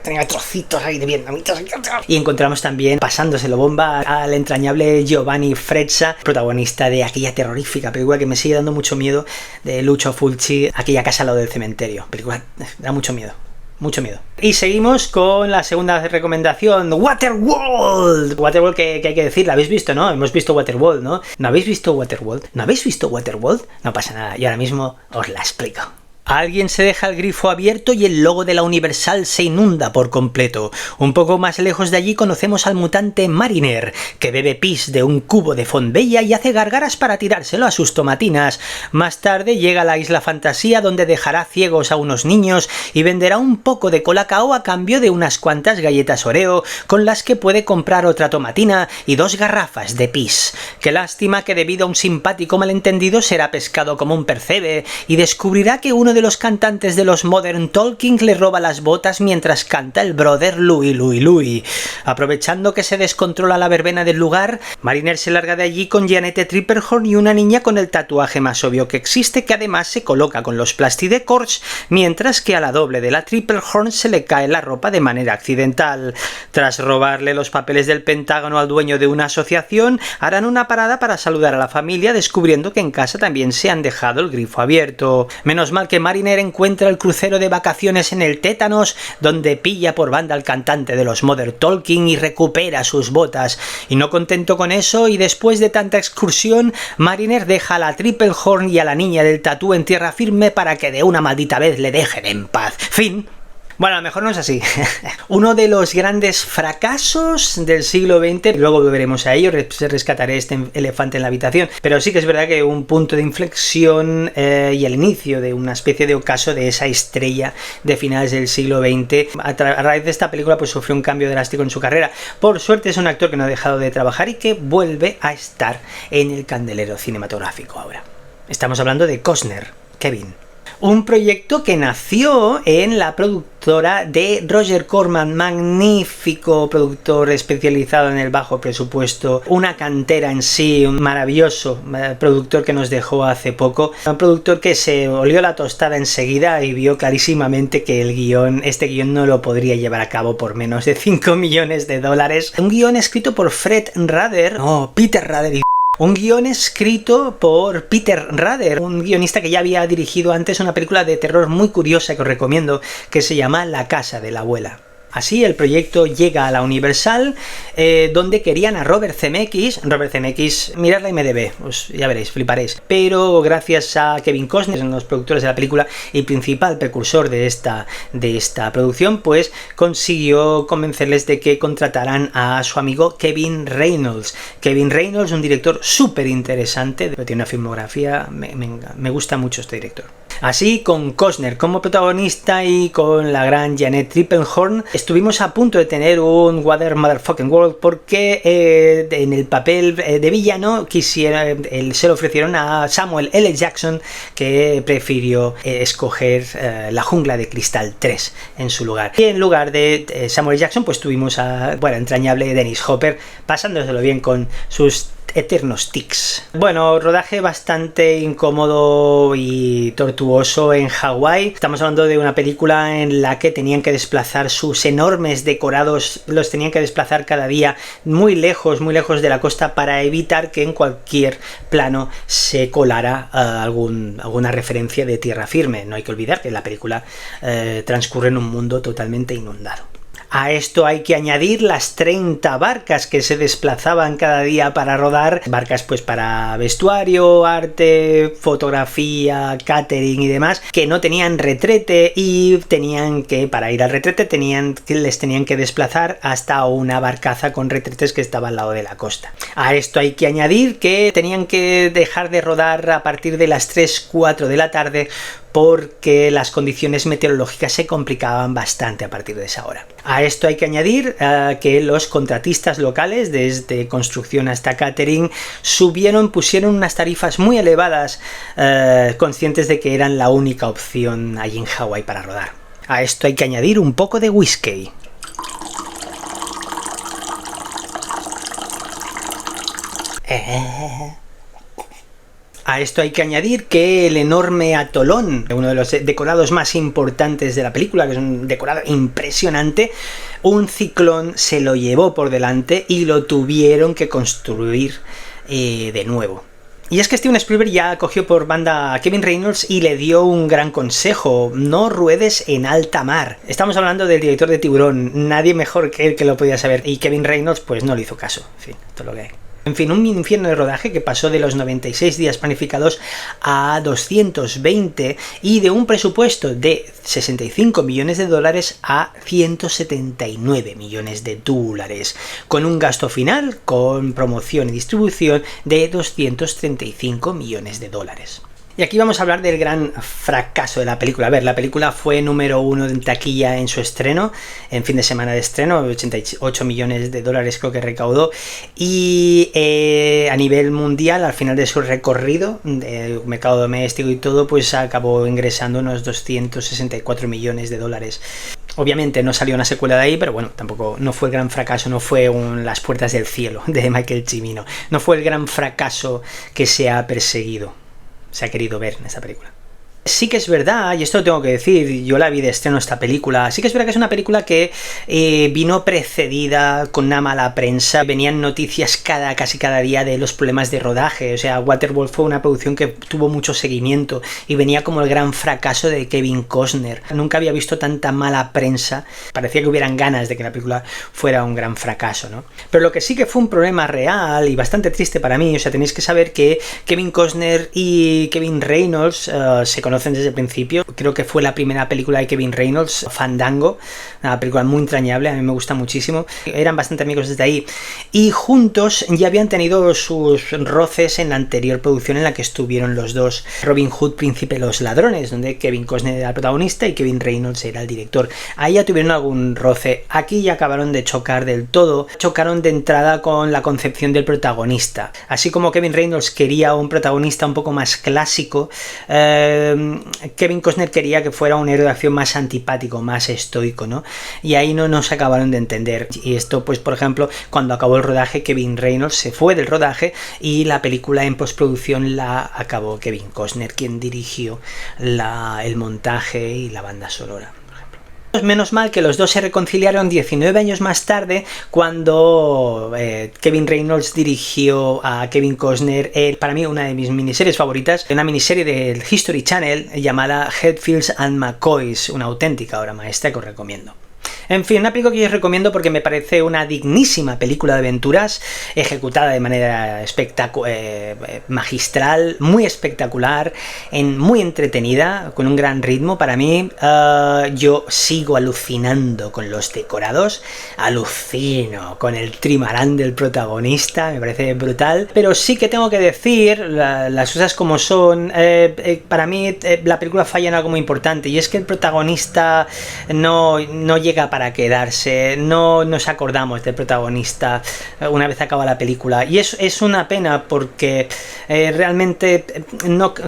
tenía trocitos ahí de vietnamitas. Y encontramos también, pasándoselo bomba, al entrañable Giovanni Frezza, protagonista de aquella terrorífica película que me sigue dando mucho miedo, de Lucio Fulci, Aquella casa al lado del cementerio. Película da mucho miedo. Mucho miedo. Y seguimos con la segunda recomendación, Waterworld. Waterworld, que hay que decir, la habéis visto, ¿no? Hemos visto Waterworld, ¿no? ¿No habéis visto Waterworld? ¿No habéis visto Waterworld? No pasa nada, y ahora mismo os la explico. Alguien se deja el grifo abierto y el logo de la Universal se inunda por completo. Un poco más lejos de allí conocemos al mutante Mariner, que bebe pis de un cubo de Fontbella y hace gárgaras para tirárselo a sus tomatinas. Más tarde llega a la isla Fantasía, donde dejará ciegos a unos niños y venderá un poco de colacao a cambio de unas cuantas galletas Oreo, con las que puede comprar otra tomatina y 2 garrafas de pis. Qué lástima que debido a un simpático malentendido será pescado como un percebe y descubrirá que uno de los cantantes de los Modern Talking le roba las botas mientras canta el brother Louie Louie Louie. Aprovechando que se descontrola la verbena del lugar, Mariner se larga de allí con Jeanette Tripplehorn y una niña con el tatuaje más obvio que existe, que además se coloca con los plastidecors, mientras que a la doble de la Tripplehorn se le cae la ropa de manera accidental. Tras robarle los papeles del Pentágono al dueño de una asociación, harán una parada para saludar a la familia, descubriendo que en casa también se han dejado el grifo abierto. Menos mal que Mariner encuentra el crucero de vacaciones en el Tétanos, donde pilla por banda al cantante de los Modern Talking y recupera sus botas. Y no contento con eso, y después de tanta excursión, Mariner deja a la Tripplehorn y a la niña del tatú en tierra firme para que de una maldita vez le dejen en paz. Fin. Bueno, a lo mejor no es así. Uno de los grandes fracasos del siglo XX, luego volveremos a ello, rescataré este elefante en la habitación, pero sí que es verdad que un punto de inflexión y el inicio de una especie de ocaso de esa estrella de finales del siglo XX. A raíz de esta película pues sufrió un cambio drástico en su carrera. Por suerte es un actor que no ha dejado de trabajar y que vuelve a estar en el candelero cinematográfico ahora. Estamos hablando de Costner, Kevin. Un proyecto que nació en la productora de Roger Corman, magnífico productor especializado en el bajo presupuesto, una cantera en sí, un maravilloso productor que nos dejó hace poco, un productor que se olió la tostada enseguida y vio clarísimamente que este guión no lo podría llevar a cabo por menos de 5 millones de dólares. Un guión escrito por Peter Rader. Un guión escrito por Peter Rader, un guionista que ya había dirigido antes una película de terror muy curiosa que os recomiendo, que se llama La casa de la abuela. Así el proyecto llega a la Universal, donde querían a Robert Zemeckis, mirad la IMDb, pues ya veréis, fliparéis, pero gracias a Kevin Costner, los productores de la película y principal precursor de esta producción, pues consiguió convencerles de que contrataran a su amigo Kevin Reynolds. Kevin Reynolds, un director súper interesante, pero tiene una filmografía, me gusta mucho este director. Así, con Costner como protagonista y con la gran Janet Tripplehorn, estuvimos a punto de tener un What Motherfucking World, porque en el papel de villano se lo ofrecieron a Samuel L. Jackson, que prefirió escoger La jungla de cristal 3 en su lugar. Y en lugar de Samuel Jackson, pues tuvimos a, entrañable Dennis Hopper, pasándoselo bien con sus eternos tics. Bueno, rodaje bastante incómodo y tortuoso en Hawái. Estamos hablando de una película en la que tenían que desplazar sus enormes decorados, los tenían que desplazar cada día muy lejos de la costa para evitar que en cualquier plano se colara alguna referencia de tierra firme. No hay que olvidar que la película transcurre en un mundo totalmente inundado. A esto hay que añadir las 30 barcas que se desplazaban cada día para rodar, barcas pues para vestuario, arte, fotografía, catering y demás, que no tenían retrete y para ir al retrete les tenían que desplazar hasta una barcaza con retretes que estaba al lado de la costa. A esto hay que añadir que tenían que dejar de rodar a partir de las 3-4 de la tarde porque las condiciones meteorológicas se complicaban bastante a partir de esa hora. A esto hay que añadir que los contratistas locales, desde construcción hasta catering, pusieron unas tarifas muy elevadas, conscientes de que eran la única opción allí en Hawái para rodar. A esto hay que añadir un poco de whisky. A esto hay que añadir que el enorme atolón, uno de los decorados más importantes de la película, que es un decorado impresionante, un ciclón se lo llevó por delante y lo tuvieron que construir de nuevo. Y es que Steven Spielberg ya cogió por banda a Kevin Reynolds y le dio un gran consejo: no ruedes en alta mar. Estamos hablando del director de Tiburón, nadie mejor que él que lo podía saber, y Kevin Reynolds pues no le hizo caso. En fin, todo lo que hay. En fin, un infierno de rodaje que pasó de los 96 días planificados a 220 y de un presupuesto de 65 millones de dólares a 179 millones de dólares, con un gasto final, con promoción y distribución, de 235 millones de dólares. Y aquí vamos a hablar del gran fracaso de la película. A ver, la película fue número 1 en taquilla en su estreno, en fin de semana de estreno, 88 millones de dólares creo que recaudó, y a nivel mundial, al final de su recorrido, de mercado doméstico y todo, pues acabó ingresando unos 264 millones de dólares. Obviamente no salió una secuela de ahí, pero bueno, tampoco no fue el gran fracaso, no fue Las puertas del cielo de Michael Cimino, no fue el gran fracaso que se ha perseguido, se ha querido ver en esta película. Sí que es verdad, y esto lo tengo que decir, yo la vi de estreno esta película, sí que es verdad que es una película que vino precedida con una mala prensa, venían noticias casi cada día de los problemas de rodaje, o sea, Waterworld fue una producción que tuvo mucho seguimiento y venía como el gran fracaso de Kevin Costner. Nunca había visto tanta mala prensa, parecía que hubieran ganas de que la película fuera un gran fracaso, ¿no? Pero lo que sí que fue un problema real y bastante triste para mí, o sea, tenéis que saber que Kevin Costner y Kevin Reynolds se conocen desde el principio. creo que fue la primera película de Kevin Reynolds, Fandango, una película muy entrañable, a mí me gusta muchísimo. Eran bastante amigos desde ahí y juntos ya habían tenido sus roces en la anterior producción en la que estuvieron los dos, Robin Hood, Príncipe de los Ladrones, donde Kevin Costner era el protagonista y Kevin Reynolds era el director. Ahí ya tuvieron algún roce, aquí ya acabaron de chocar del todo, chocaron de entrada con la concepción del protagonista. Así como Kevin Reynolds quería un protagonista un poco más clásico, Kevin Costner quería que fuera un héroe de acción más antipático, más estoico, ¿no? Y ahí no nos acabaron de entender. Y esto, pues, por ejemplo, cuando acabó el rodaje, Kevin Reynolds se fue del rodaje y la película en postproducción la acabó Kevin Costner, quien dirigió el montaje y la banda sonora. Menos mal que los dos se reconciliaron 19 años más tarde, cuando Kevin Reynolds dirigió a Kevin Costner para mí una de mis miniseries favoritas, una miniserie del History Channel llamada Hatfields and McCoys, una auténtica obra maestra que os recomiendo. En fin, una película que yo os recomiendo porque me parece una dignísima película de aventuras, ejecutada de manera magistral, muy espectacular, muy entretenida, con un gran ritmo. Para mí, yo sigo alucinando con los decorados, alucino con el trimarán del protagonista, me parece brutal, pero sí que tengo que decir las cosas como son. Para mí la película falla en algo muy importante, y es que el protagonista no llega para quedarse, no nos acordamos del protagonista una vez acaba la película, y es una pena porque realmente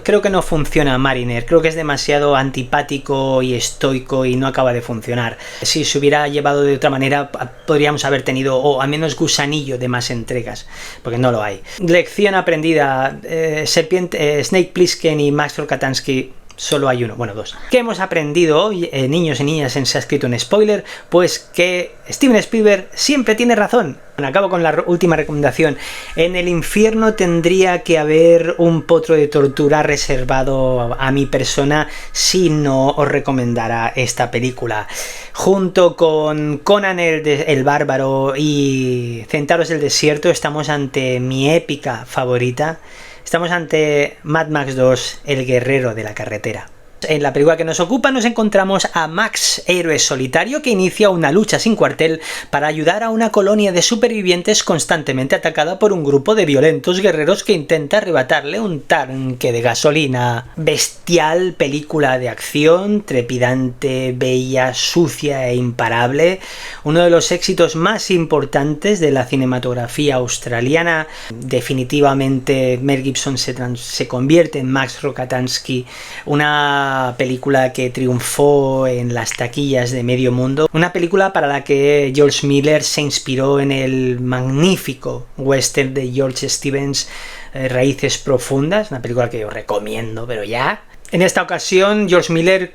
creo que no funciona Mariner, creo que es demasiado antipático y estoico y no acaba de funcionar. Si se hubiera llevado de otra manera podríamos haber tenido, o al menos gusanillo de más entregas, porque no lo hay. Lección aprendida, Snake Plissken y Max Rokatansky. Solo hay uno, bueno, dos. ¿Qué hemos aprendido hoy, niños y niñas, en Se ha escrito un spoiler? Pues que Steven Spielberg siempre tiene razón. Bueno, acabo con la última recomendación. En el infierno tendría que haber un potro de tortura reservado a mi persona si no os recomendara esta película. Junto con Conan el Bárbaro y Centauros del Desierto, estamos ante mi épica favorita. Estamos ante Mad Max 2, el guerrero de la carretera. En la película que nos ocupa nos encontramos a Max, héroe solitario que inicia una lucha sin cuartel para ayudar a una colonia de supervivientes constantemente atacada por un grupo de violentos guerreros que intenta arrebatarle un tanque de gasolina. Bestial película de acción, trepidante, bella, sucia e imparable. Uno de los éxitos más importantes de la cinematografía australiana. Definitivamente Mel Gibson se convierte en Max Rokatansky, una película que triunfó en las taquillas de medio mundo, una película para la que George Miller se inspiró en el magnífico western de George Stevens, Raíces Profundas, una película que os recomiendo, pero ya. En esta ocasión George Miller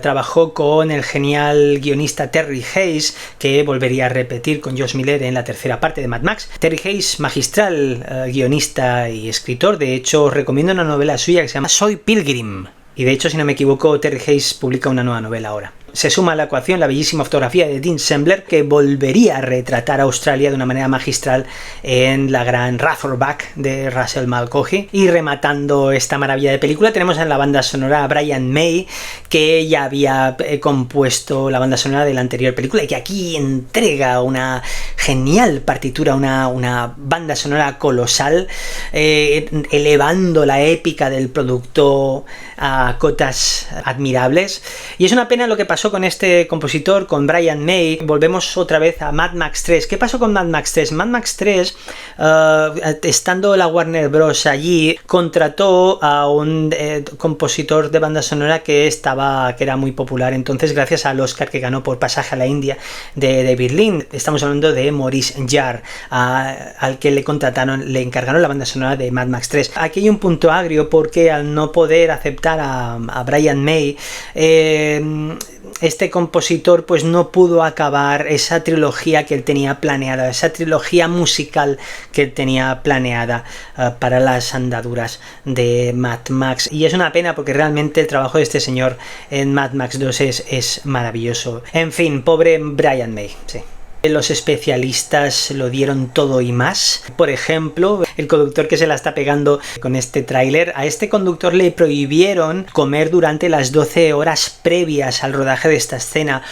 trabajó con el genial guionista Terry Hayes, que volvería a repetir con George Miller en la tercera parte de Mad Max. Terry Hayes, magistral guionista y escritor. De hecho, os recomiendo una novela suya que se llama Soy Pilgrim. Y de hecho, si no me equivoco, Terry Hayes publica una nueva novela ahora. Se suma a la ecuación la bellísima fotografía de Dean Sembler, que volvería a retratar a Australia de una manera magistral en la gran Razorback de Russell Mulcahy. Y rematando esta maravilla de película, tenemos en la banda sonora a Brian May, que ya había compuesto la banda sonora de la anterior película y que aquí entrega una genial partitura, una banda sonora colosal, elevando la épica del producto a cotas admirables. Y es una pena lo que pasó con este compositor, con Brian May. Volvemos otra vez a Mad Max 3. ¿Qué pasó con Mad Max 3? Mad Max 3, estando la Warner Bros. Allí, contrató a un compositor de banda sonora que era muy popular entonces, gracias al Oscar que ganó por Pasaje a la India de David Lean. Estamos hablando de Maurice Jarre, al que le encargaron la banda sonora de Mad Max 3. Aquí hay un punto agrio porque al no poder aceptar a Brian May, este compositor pues no pudo acabar esa trilogía que él tenía planeada, esa trilogía musical que él tenía planeada para las andaduras de Mad Max. Y es una pena porque realmente el trabajo de este señor en Mad Max 2 es maravilloso. En fin, pobre Brian May, sí. Los especialistas lo dieron todo y más. Por ejemplo, el conductor que se la está pegando con este tráiler, a este conductor le prohibieron comer durante las 12 horas previas al rodaje de esta escena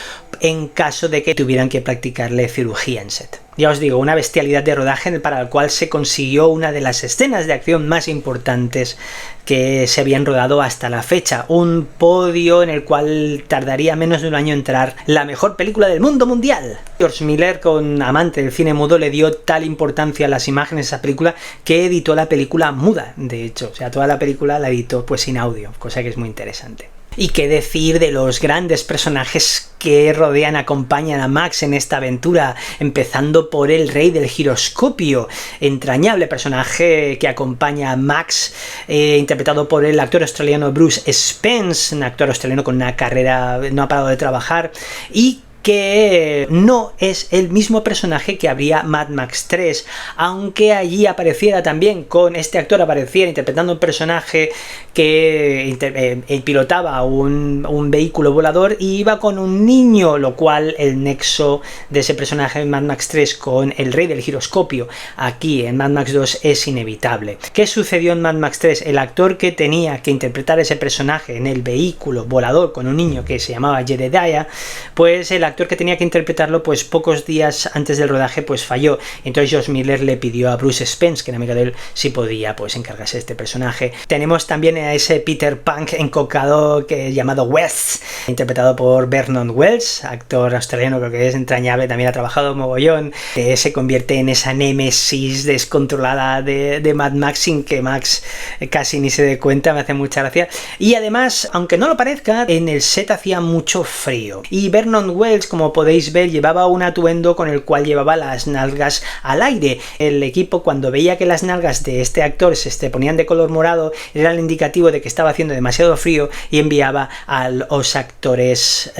en caso de que tuvieran que practicarle cirugía en set. Ya os digo, una bestialidad de rodaje para la cual se consiguió una de las escenas de acción más importantes que se habían rodado hasta la fecha. Un podio en el cual tardaría menos de un año entrar la mejor película del mundo mundial. George Miller, con amante del cine mudo, le dio tal importancia a las imágenes de esa película que editó la película muda, de hecho. O sea, toda la película la editó pues sin audio, cosa que es muy interesante. Y qué decir de los grandes personajes que rodean, acompañan a Max en esta aventura, empezando por el rey del giroscopio, entrañable personaje que acompaña a Max, interpretado por el actor australiano Bruce Spence, un actor australiano con una carrera, no ha parado de trabajar, y que no es el mismo personaje que habría Mad Max 3, aunque allí apareciera también, con este actor apareciera interpretando un personaje que pilotaba un vehículo volador y iba con un niño, lo cual el nexo de ese personaje en Mad Max 3 con el rey del giroscopio aquí en Mad Max 2 es inevitable. ¿Qué sucedió en Mad Max 3? El actor que tenía que interpretar ese personaje en el vehículo volador con un niño que se llamaba Jedediah, pues el actor que tenía que interpretarlo pues pocos días antes del rodaje pues falló. Entonces George Miller le pidió a Bruce Spence, que era amigo de él, si podía pues encargarse de este personaje. Tenemos también a ese Peter Punk encocado llamado Wes, interpretado por Vernon Wells, actor australiano, creo que es entrañable, también ha trabajado mogollón, que se convierte en esa némesis descontrolada de Mad Max sin que Max casi ni se dé cuenta. Me hace mucha gracia. Y además, aunque no lo parezca, en el set hacía mucho frío y Vernon Wells, como podéis ver, llevaba un atuendo con el cual llevaba las nalgas al aire. El equipo, cuando veía que las nalgas de este actor se ponían de color morado, era el indicativo de que estaba haciendo demasiado frío y enviaba a los actores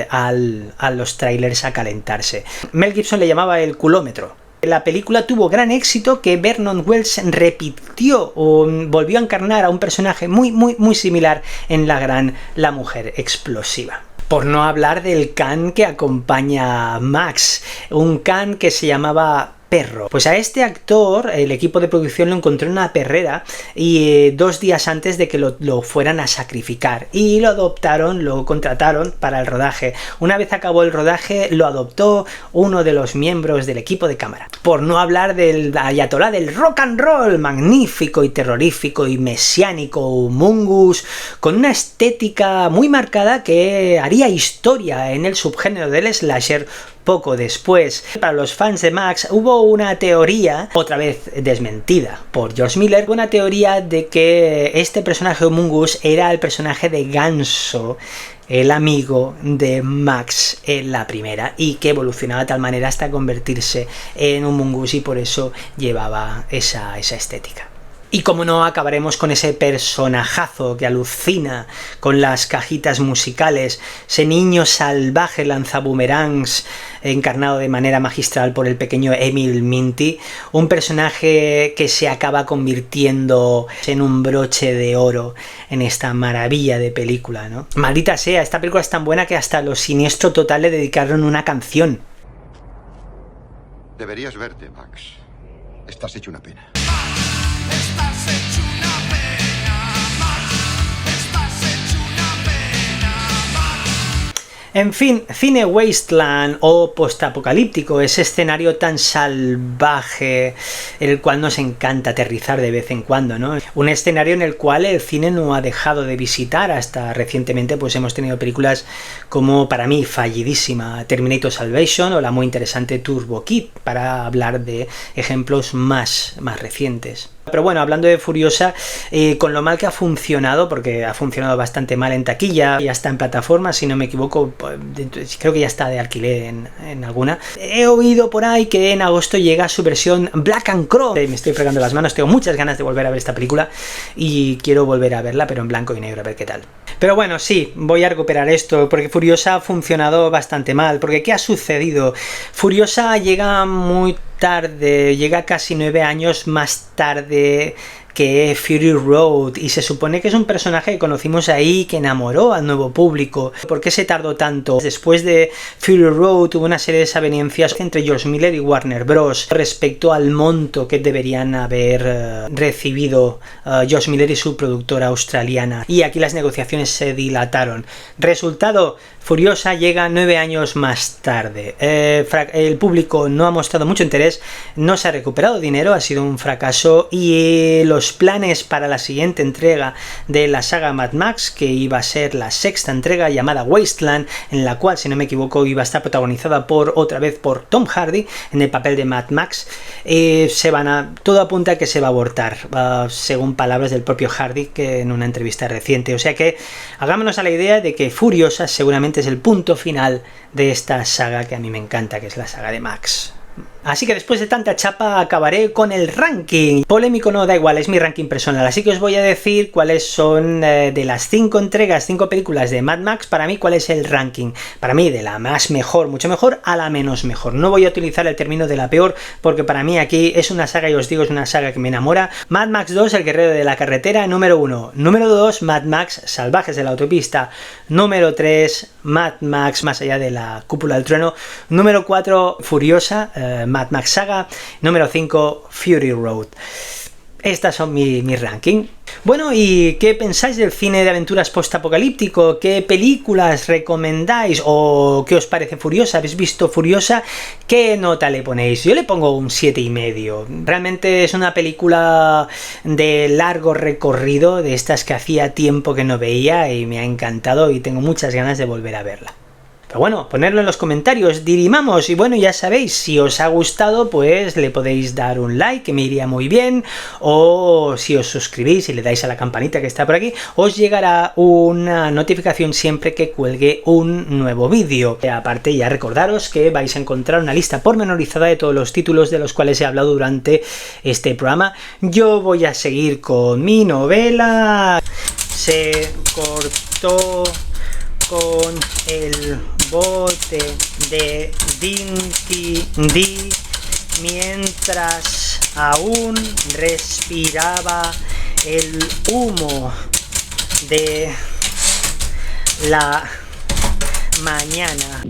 a los trailers a calentarse. Mel Gibson le llamaba el culómetro. La película tuvo gran éxito, que Vernon Wells repitió o volvió a encarnar a un personaje muy similar en La Mujer Explosiva. Por no hablar del can que acompaña a Max, un can que se llamaba Perro. Pues a este actor el equipo de producción lo encontró en una perrera y 2 días antes de que lo fueran a sacrificar, y lo adoptaron, lo contrataron para el rodaje. Una vez acabó el rodaje lo adoptó uno de los miembros del equipo de cámara. Por no hablar del ayatolá del rock and roll, magnífico y terrorífico y mesiánico Humongous, con una estética muy marcada que haría historia en el subgénero del slasher. Poco después, para los fans de Max, hubo una teoría, otra vez desmentida por George Miller, una teoría de que este personaje Humongous era el personaje de Ganso, el amigo de Max en la primera, y que evolucionaba de tal manera hasta convertirse en Humongous, y por eso llevaba esa estética. Y como no, acabaremos con ese personajazo que alucina con las cajitas musicales, ese niño salvaje lanzaboomerangs encarnado de manera magistral por el pequeño Emil Minty, un personaje que se acaba convirtiendo en un broche de oro en esta maravilla de película, ¿no? Maldita sea, esta película es tan buena que hasta los Siniestro Total le dedicaron una canción. Deberías verte, Max. Estás hecho una pena. Estás hecho una pena, Max. Estás hecho una pena, Max. En fin, cine wasteland o postapocalíptico, ese escenario tan salvaje en el cual nos encanta aterrizar de vez en cuando, ¿no? Un escenario en el cual el cine no ha dejado de visitar. Hasta recientemente pues hemos tenido películas como, para mí, fallidísima Terminator Salvation o la muy interesante Turbo Kid, para hablar de ejemplos más recientes. Pero bueno, hablando de Furiosa, con lo mal que ha funcionado, porque ha funcionado bastante mal en taquilla, ya está en plataforma, si no me equivoco, creo que ya está de alquiler en alguna. He oído por ahí que en agosto llega su versión Black and Chrome. Me estoy fregando las manos, tengo muchas ganas de volver a ver esta película y quiero volver a verla, pero en blanco y negro, a ver qué tal. Pero bueno, sí, voy a recuperar esto, porque Furiosa ha funcionado bastante mal. Porque ¿qué ha sucedido? Furiosa llega muy tarde, llega casi 9 años más tarde que Fury Road, y se supone que es un personaje que conocimos ahí, que enamoró al nuevo público. ¿Por qué se tardó tanto? Después de Fury Road hubo una serie de desavenencias entre George Miller y Warner Bros. Respecto al monto que deberían haber recibido George Miller y su productora australiana, y aquí las negociaciones se dilataron. Resultado, Furiosa llega 9 años más tarde. El público no ha mostrado mucho interés, no se ha recuperado dinero, ha sido un fracaso, y los planes para la siguiente entrega de la saga Mad Max, que iba a ser la sexta entrega llamada Wasteland, en la cual, si no me equivoco, iba a estar protagonizada otra vez por Tom Hardy en el papel de Mad Max, todo apunta a que se va a abortar, según palabras del propio Hardy que en una entrevista reciente. O sea que hagámonos a la idea de que Furiosa seguramente es el punto final de esta saga que a mí me encanta, que es la saga de Max. Así que después de tanta chapa acabaré con el ranking. Polémico no, da igual, es mi ranking personal. Así que os voy a decir cuáles son de las 5 entregas, 5 películas de Mad Max, para mí cuál es el ranking. Para mí de la más mejor, mucho mejor, a la menos mejor. No voy a utilizar el término de la peor, porque para mí aquí es una saga, y os digo, es una saga que me enamora. Mad Max 2, El Guerrero de la Carretera, número 1. Número 2, Mad Max, Salvajes de la Autopista. Número 3, Mad Max, Más allá de la Cúpula del Trueno. Número 4, Furiosa, Mad Max Saga. Número 5, Fury Road. Estas son mi ranking. Bueno, ¿y qué pensáis del cine de aventuras postapocalíptico? ¿Qué películas recomendáis? ¿O qué os parece Furiosa? ¿Habéis visto Furiosa? ¿Qué nota le ponéis? Yo le pongo un 7,5. Realmente es una película de largo recorrido, de estas que hacía tiempo que no veía, y me ha encantado y tengo muchas ganas de volver a verla. Pero bueno, ponedlo en los comentarios, dirimamos, y bueno, ya sabéis, si os ha gustado, pues le podéis dar un like, que me iría muy bien, o si os suscribís y le dais a la campanita que está por aquí, os llegará una notificación siempre que cuelgue un nuevo vídeo. Aparte, ya recordaros que vais a encontrar una lista pormenorizada de todos los títulos de los cuales he hablado durante este programa. Yo voy a seguir con mi novela. Se cortó con el bote de Dinky Dee mientras aún respiraba el humo de la mañana.